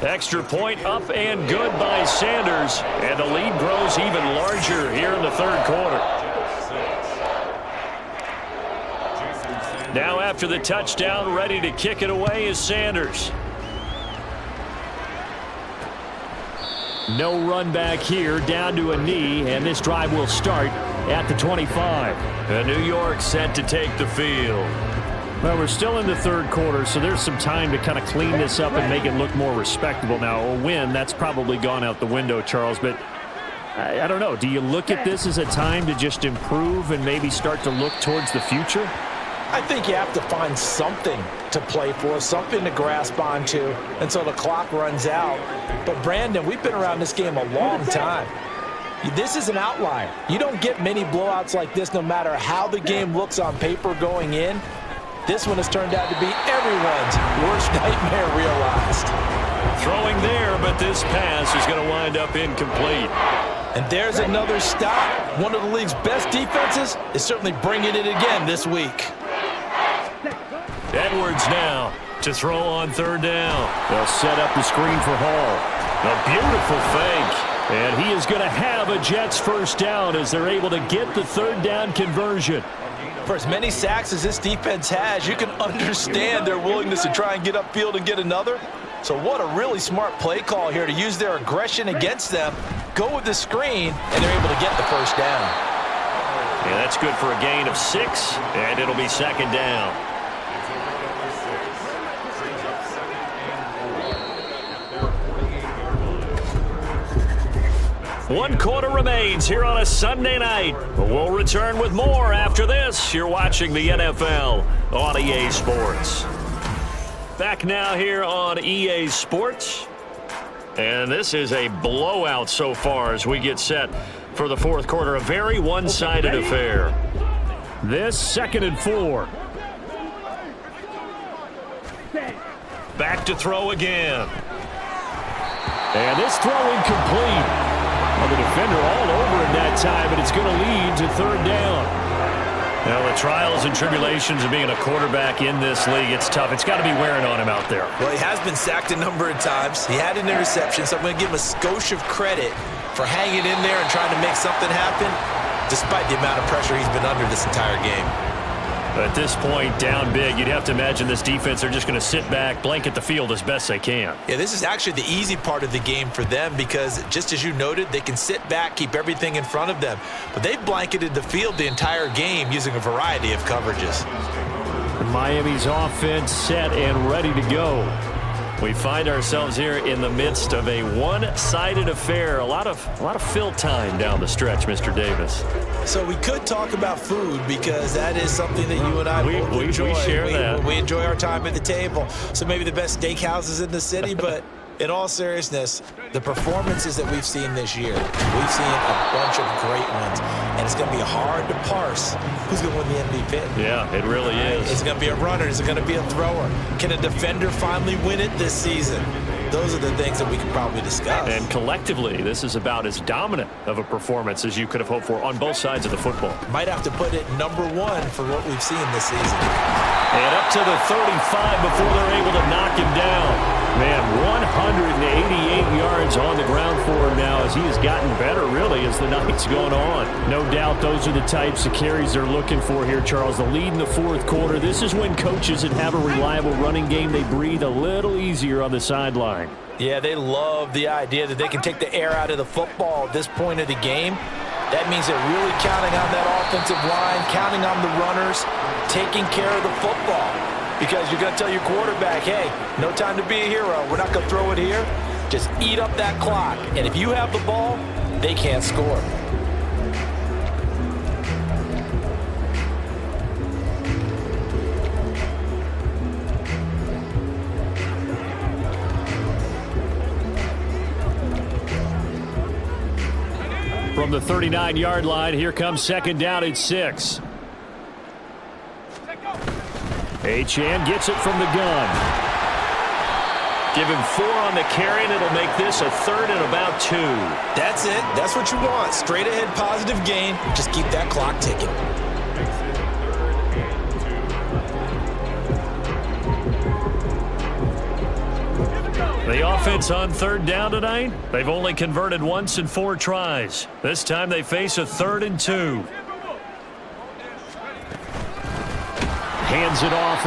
Extra point up and good by Sanders. And the lead grows even larger here in the 3rd quarter. Now after the touchdown, ready to kick it away is Sanders. No run back here, down to a knee, and this drive will start at the 25. And New York set to take the field. Well, we're still in the 3rd quarter, so there's some time to kind of clean this up and make it look more respectable. Now, a win, that's probably gone out the window, Charles, but I don't know. Do you look at this as a time to just improve and maybe start to look towards the future? I think you have to find something to play for, something to grasp onto until the clock runs out. But, Brandon, we've been around this game a long time. This is an outlier. You don't get many blowouts like this no matter how the game looks on paper going in. This one has turned out to be everyone's worst nightmare realized. Throwing there, but this pass is going to wind up incomplete. And there's another stop. One of the league's best defenses is certainly bringing it again this week. Edwards now to throw on 3rd down. They'll set up the screen for Hall. A beautiful fake. And he is going to have a Jets first down as they're able to get the 3rd down conversion. For as many sacks as this defense has, you can understand their willingness to try and get upfield and get another. So what a really smart play call here to use their aggression against them, go with the screen, and they're able to get the first down. Yeah, that's good for a gain of 6, and it'll be 2nd down. One quarter remains here on a Sunday night. We'll return with more after this. You're watching the NFL on EA Sports. Back now here on EA Sports. And this is a blowout so far as we get set for the 4th quarter. A very one-sided affair. This 2nd and 4. Back to throw again. And this throw incomplete. Well, the defender all over him that time, but it's going to lead to 3rd down. Now, the trials and tribulations of being a quarterback in this league, it's tough. It's got to be wearing on him out there. Well, he has been sacked a number of times. He had an interception, so I'm going to give him a skosh of credit for hanging in there and trying to make something happen, despite the amount of pressure he's been under this entire game. At this point, down big, you'd have to imagine this defense are just going to sit back, blanket the field as best they can. Yeah, this is actually the easy part of the game for them because, just as you noted, they can sit back, keep everything in front of them. But they've blanketed the field the entire game using a variety of coverages. Miami's offense set and ready to go. We find ourselves here in the midst of a one-sided affair. A lot of fill time down the stretch, Mr. Davis. So we could talk about food because that is something that you and I both enjoy. We share that. We enjoy our time at the table. So maybe the best steakhouses in the city, but in all seriousness, the performances that we've seen this year, we've seen a bunch of great ones, and it's going to be hard to parse who's going to win the MVP. Yeah, it really is. Is it going to be a runner? Is it going to be a thrower? Can a defender finally win it this season? Those are the things that we could probably discuss. And collectively, this is about as dominant of a performance as you could have hoped for on both sides of the football. Might have to put it number one for what we've seen this season. And up to the 35 before they're able to knock him down. Man, 188 yards on the ground for him now as he has gotten better, really, as the night's gone on. No doubt those are the types of carries they're looking for here, Charles. The lead in the fourth quarter. This is when coaches that have a reliable running game, they breathe a little easier on the sideline. Yeah, they love the idea that they can take the air out of the football at this point of the game. That means they're really counting on that offensive line, counting on the runners, taking care of the football. Because you're going to tell your quarterback, hey, no time to be a hero. We're not going to throw it here. Just eat up that clock. And if you have the ball, they can't score. From the 39-yard line, here comes second down at 6. Achane gets it from the gun. Give him 4 on the carry, and it'll make this a 3rd and about 2. That's it. That's what you want. Straight ahead positive gain. Just keep that clock ticking. The offense on 3rd down tonight, they've only converted once in 4 tries. This time they face a 3rd and 2. Hands it off.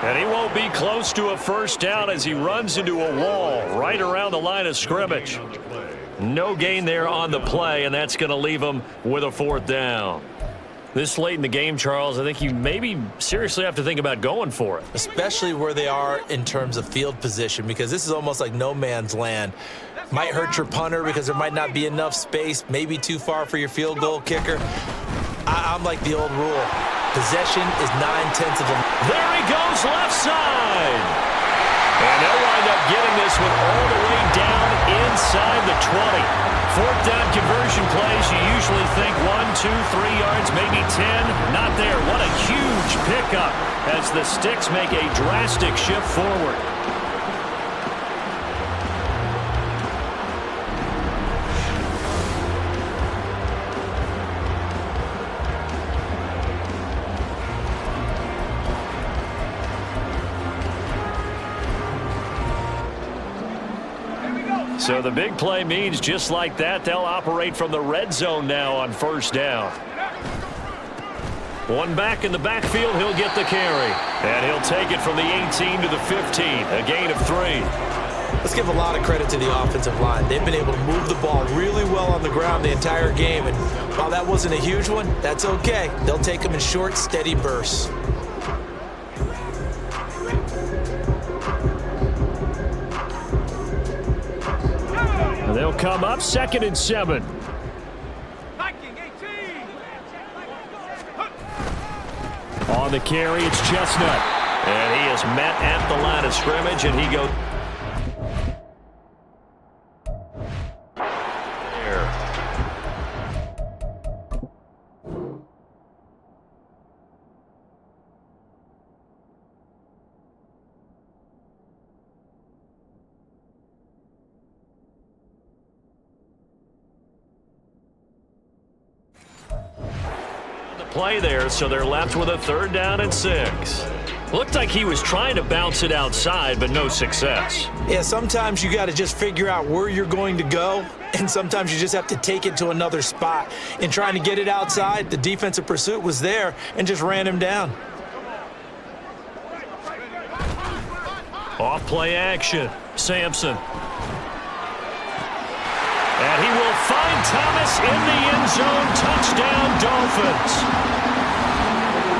And he won't be close to a first down as he runs into a wall right around the line of scrimmage. No gain there on the play, and that's going to leave him with a 4th down. This late in the game, Charles, I think you maybe seriously have to think about going for it. Especially where they are in terms of field position, because this is almost like no man's land. Might hurt your punter because there might not be enough space, maybe too far for your field goal kicker. I'm like the old rule. Possession is 9/10 of a... There he goes, left side. And they'll wind up getting this one all the way down inside the 20. 4th down conversion plays, you usually think 1, 2, 3 yards, maybe 10. Not there. What a huge pickup as the Sticks make a drastic shift forward. So the big play means just like that, they'll operate from the red zone now on 1st down. One back in the backfield, he'll get the carry. And he'll take it from the 18 to the 15, a gain of 3. Let's give a lot of credit to the offensive line. They've been able to move the ball really well on the ground the entire game. And while that wasn't a huge one, that's okay. They'll take them in short, steady bursts. They'll come up 2nd and 7. On the carry, it's Chestnut. And he is met at the line of scrimmage, and he goes... play there, so they're left with a 3rd down and 6. Looked like he was trying to bounce it outside, but no success. Yeah, sometimes you got to just figure out where you're going to go, and sometimes you just have to take it to another spot. In trying to get it outside, the defensive pursuit was there and just ran him down. Off play action, Sampson. And he will find Thomas in the end zone. Touchdown, Dolphins.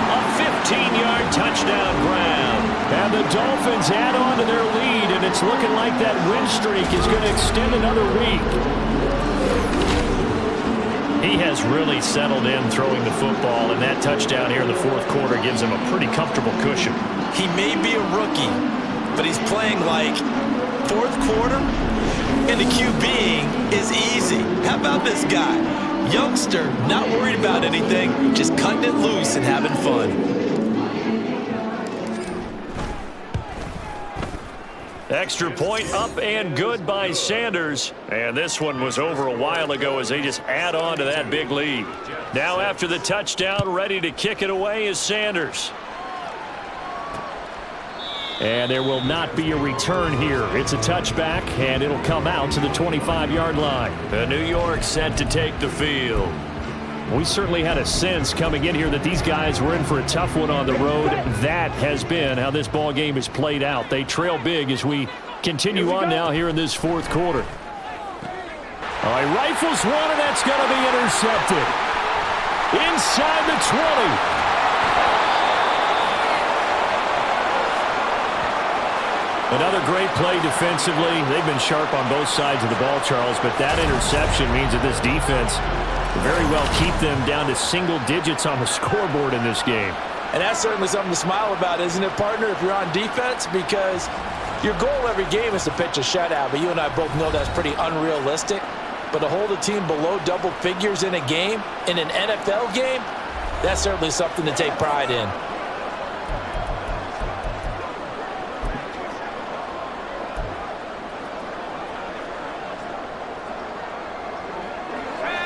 A 15-yard touchdown grab. And the Dolphins add on to their lead, and it's looking like that win streak is going to extend another week. He has really settled in throwing the football, and that touchdown here in the fourth quarter gives him a pretty comfortable cushion. He may be a rookie, but he's playing like fourth quarter, and the QBing is easy. How about this guy? Youngster, not worried about anything, just cutting it loose and having fun. Extra point up and good by Sanders. And this one was over a while ago as they just add on to that big lead. Now after the touchdown, ready to kick it away is Sanders. And there will not be a return here. It's a touchback, and it'll come out to the 25-yard line. The New York set to take the field. We certainly had a sense coming in here that these guys were in for a tough one on the road. That has been how this ball game has played out. They trail big as we continue on now here in this fourth quarter. All right, rifles one, and that's going to be intercepted. Inside the 20. Another great play defensively. They've been sharp on both sides of the ball, Charles, but that interception means that this defense very well keep them down to single digits on the scoreboard in this game. And that's certainly something to smile about, isn't it, partner, if you're on defense? Because your goal every game is to pitch a shutout, but you and I both know that's pretty unrealistic. But to hold a team below double figures in a game, in an NFL game, that's certainly something to take pride in.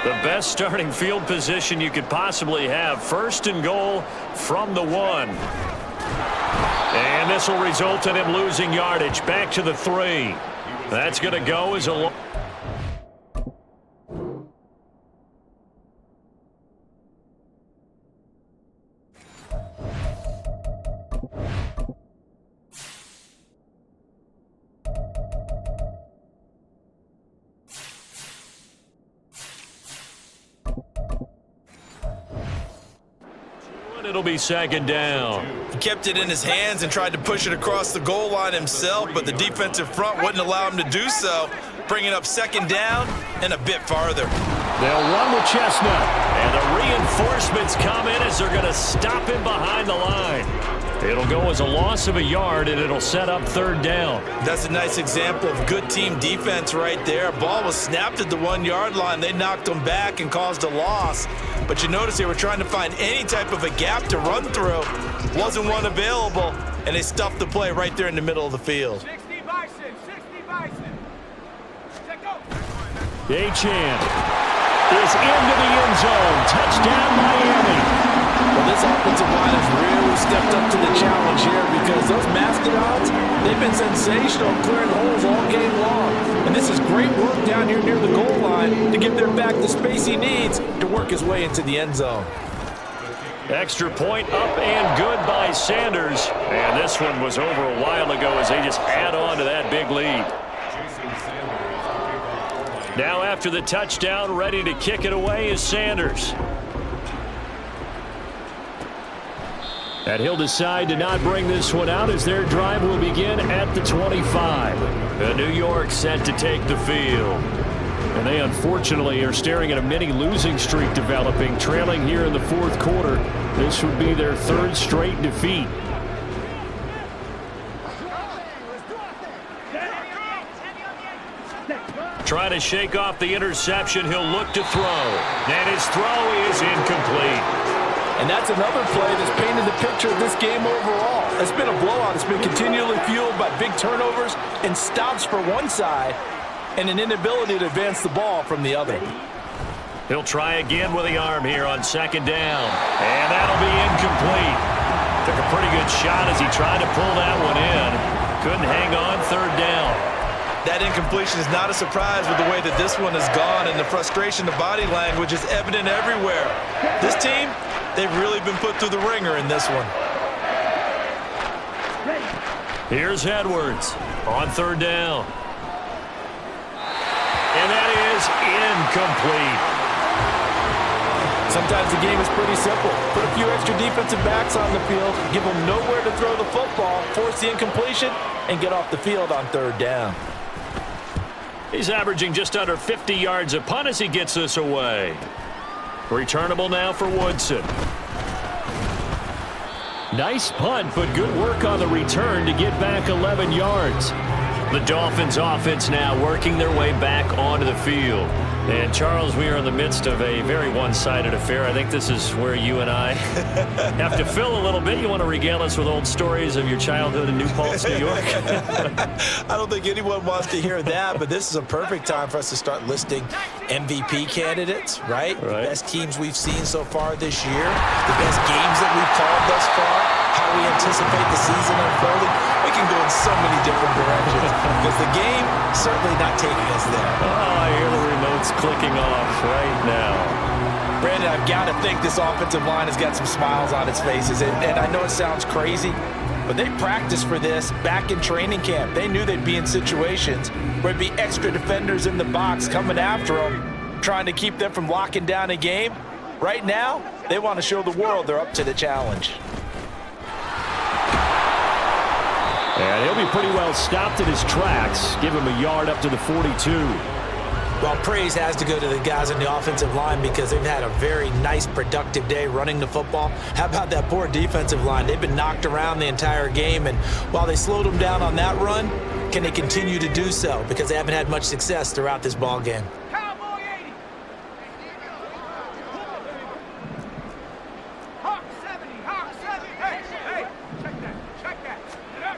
The best starting field position you could possibly have. First and goal from the 1. And this will result in him losing yardage. Back to the 3. That's going to go as a long. It'll be second down. He kept it in his hands and tried to push it across the goal line himself, but the defensive front wouldn't allow him to do so, bringing up second down and a bit farther. They'll run with Chestnut, and the reinforcements come in as they're going to stop him behind the line. It'll go as a loss of a yard, and it'll set up third down. That's a nice example of good team defense right there. Ball was snapped at the 1-yard line. They knocked him back and caused a loss. But you notice they were trying to find any type of a gap to run through. Wasn't one available, and they stuffed the play right there in the middle of the field. 60 Bison, 60 Bison. Check go. Achane is into the end zone. Touchdown, Miami. Well, this offensive line has really stepped up to the challenge here because those Mastodons, they've been sensational clearing holes all game long. And this is great work down here near the goal line to give their back the space he needs to work his way into the end zone. Extra point up and good by Sanders. And this one was over a while ago as they just add on to that big lead. Now after the touchdown, ready to kick it away is Sanders. And he'll decide to not bring this one out as their drive will begin at the 25. The New York set to take the field. And they unfortunately are staring at a mini losing streak developing, trailing here in the fourth quarter. This would be their third straight defeat. Trying to shake off the interception. He'll look to throw. And his throw is incomplete. And that's another play that's painted the picture of this game overall. It's been a blowout. It's been continually fueled by big turnovers and stops for one side and an inability to advance the ball from the other. He'll try again with the arm here on second down. And that'll be incomplete. Took a pretty good shot as he tried to pull that one in. Couldn't hang on third down. That incompletion is not a surprise with the way that this one has gone, and the frustration, the body language is evident everywhere. This team, they've really been put through the ringer in this one. Here's Edwards on third down. And that is incomplete. Sometimes the game is pretty simple. Put a few extra defensive backs on the field, give them nowhere to throw the football, force the incompletion, and get off the field on third down. He's averaging just under 50 yards a punt as he gets this away. Returnable now for Woodson. Nice punt, but good work on the return to get back 11 yards. The Dolphins offense now working their way back onto the field. And, Charles, we are in the midst of a very one-sided affair. I think this is where you and I have to fill a little bit. You want to regale us with old stories of your childhood in New Paltz, New York? I don't think anyone wants to hear that, but this is a perfect time for us to start listing MVP candidates, right? The best teams we've seen so far this year, the best games that we've called thus far, how we anticipate the season unfolding. We can go in so many different directions because the game certainly not taking us there. Oh, I hear the remote's clicking off right now. Brandon, I've got to think this offensive line has got some smiles on its faces. And I know it sounds crazy, but they practiced for this back in training camp. They knew they'd be in situations where there'd be extra defenders in the box coming after them, trying to keep them from locking down a game. Right now, they want to show the world they're up to the challenge. And he'll be pretty well stopped in his tracks. Give him a yard up to the 42. Well, praise has to go to the guys on the offensive line because they've had a very nice, productive day running the football. How about that poor defensive line? They've been knocked around the entire game, and while they slowed them down on that run, can they continue to do so? Because they haven't had much success throughout this ball game. Cowboy 80. Hawk 70. Hawk 70. Hey, check that. Check that. Get up.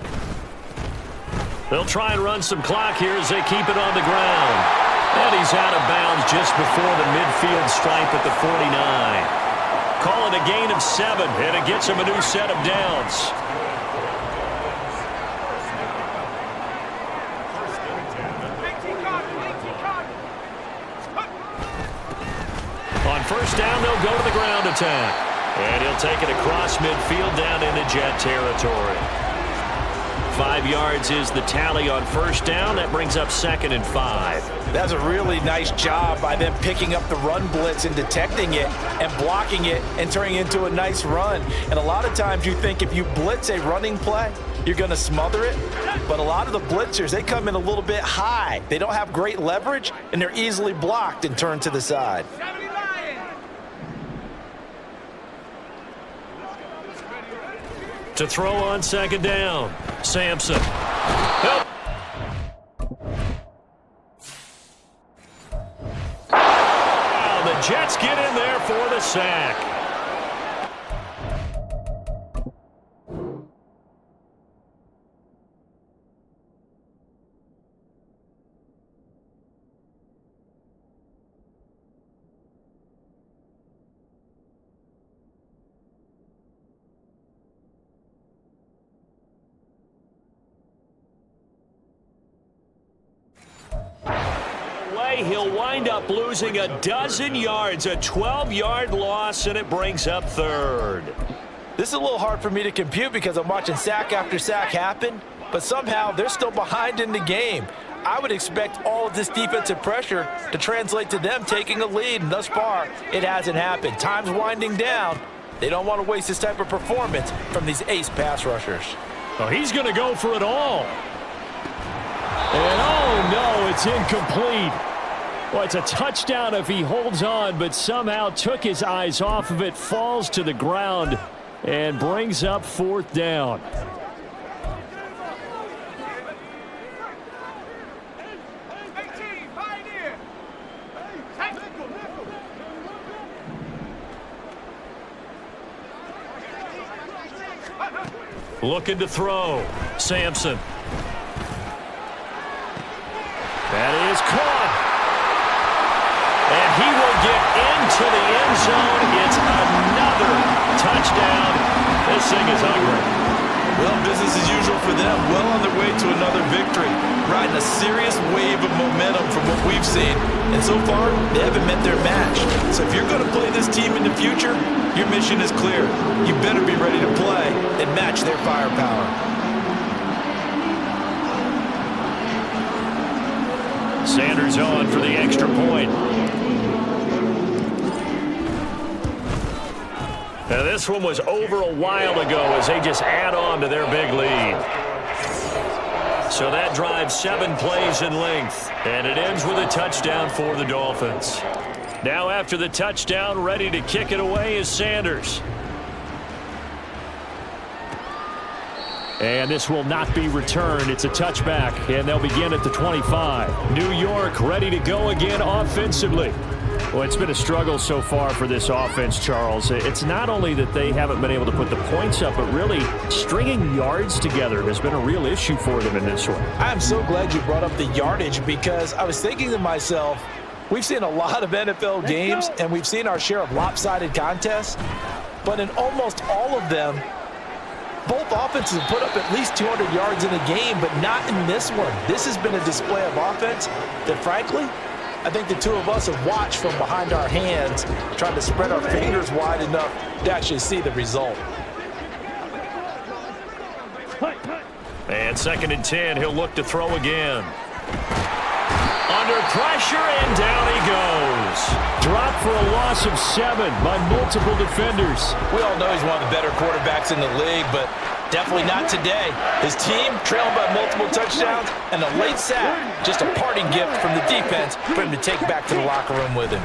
They'll try and run some clock here as they keep it on the ground. And he's out of bounds just before the midfield stripe at the 49. Call it a gain of 7, and it gets him a new set of downs. On first down, they'll go to the ground attack. And he'll take it across midfield down into Jet territory. 5 yards is the tally on first down. That brings up 2nd and 5. That's a really nice job by them picking up the run blitz and detecting it and blocking it and turning it into a nice run. And a lot of times you think if you blitz a running play, you're going to smother it. But a lot of the blitzers, they come in a little bit high. They don't have great leverage, and they're easily blocked and turned to the side. 70 Lions. To throw on 2nd down, Sampson. Help. The Jets get in there for the sack. He'll wind up losing a dozen yards, a 12-yard loss, and it brings up 3rd. This is a little hard for me to compute because I'm watching sack after sack happen, but somehow they're still behind in the game. I would expect all of this defensive pressure to translate to them taking a lead, and thus far, it hasn't happened. Time's winding down. They don't want to waste this type of performance from these ace pass rushers. Oh, he's going to go for it all. And oh no, it's incomplete. Well, it's a touchdown if he holds on, but somehow took his eyes off of it, falls to the ground, and brings up 4th down. Looking to throw. Sampson. That is caught. And he will get into the end zone. It's another touchdown. This thing is hungry. Well, business as usual for them. Well on their way to another victory. Riding a serious wave of momentum from what we've seen. And so far, they haven't met their match. So if you're going to play this team in the future, your mission is clear. You better be ready to play and match their firepower. Sanders on for the extra point. This one was over a while ago as they just add on to their big lead. So that drives 7 plays in length, and it ends with a touchdown for the Dolphins. Now after the touchdown, ready to kick it away is Sanders. And this will not be returned. It's a touchback, and they'll begin at the 25. New York ready to go again offensively. Well, it's been a struggle so far for this offense, Charles. It's not only that they haven't been able to put the points up, but really stringing yards together has been a real issue for them in this one. I'm so glad you brought up the yardage because I was thinking to myself, we've seen a lot of NFL games, and we've seen our share of lopsided contests, but in almost all of them, both offenses have put up at least 200 yards in a game, but not in this one. This has been a display of offense that, frankly, I think the two of us have watched from behind our hands, trying to spread our fingers wide enough to actually see the result. And 2nd and 10, he'll look to throw again. Under pressure, and down he goes. Dropped for a loss of 7 by multiple defenders. We all know he's one of the better quarterbacks in the league, but definitely not today. His team trailing by multiple touchdowns and a late sack. Just a parting gift from the defense for him to take back to the locker room with him.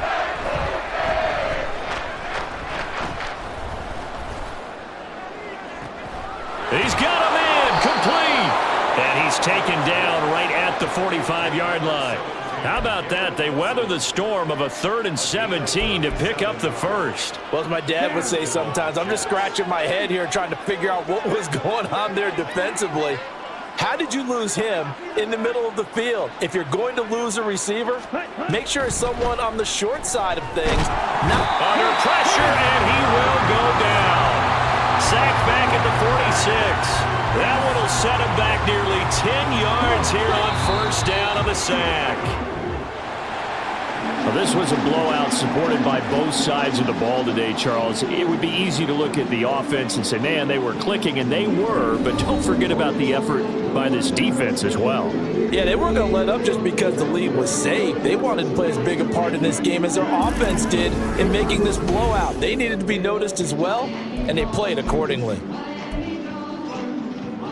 He's got him in, complete. And he's taken down right at the 45-yard line. How about that? They weather the storm of a 3rd and 17 to pick up the first. Well, as my dad would say sometimes, I'm just scratching my head here trying to figure out what was going on there defensively. How did you lose him in the middle of the field? If you're going to lose a receiver, make sure it's someone on the short side of things. Under pressure, and he will go down. Sacked back at the 46. That one will set him back nearly 10 yards here on 1st down on the sack. Well, this was a blowout supported by both sides of the ball today, Charles. It would be easy to look at the offense and say, man, they were clicking, and they were, but don't forget about the effort by this defense as well. Yeah, they weren't going to let up just because the lead was saved. They wanted to play as big a part in this game as their offense did in making this blowout. They needed to be noticed as well, and they played accordingly.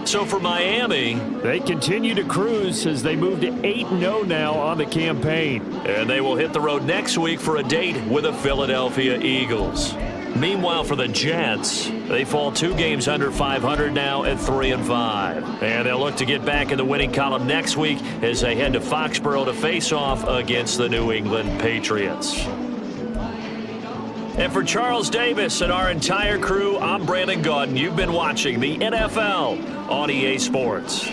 So for Miami, they continue to cruise as they move to 8-0 now on the campaign. And they will hit the road next week for a date with the Philadelphia Eagles. Meanwhile, for the Jets, they fall 2 games under 500 now at 3-5. And they'll look to get back in the winning column next week as they head to Foxborough to face off against the New England Patriots. And for Charles Davis and our entire crew, I'm Brandon Gaudin. You've been watching the NFL on EA Sports.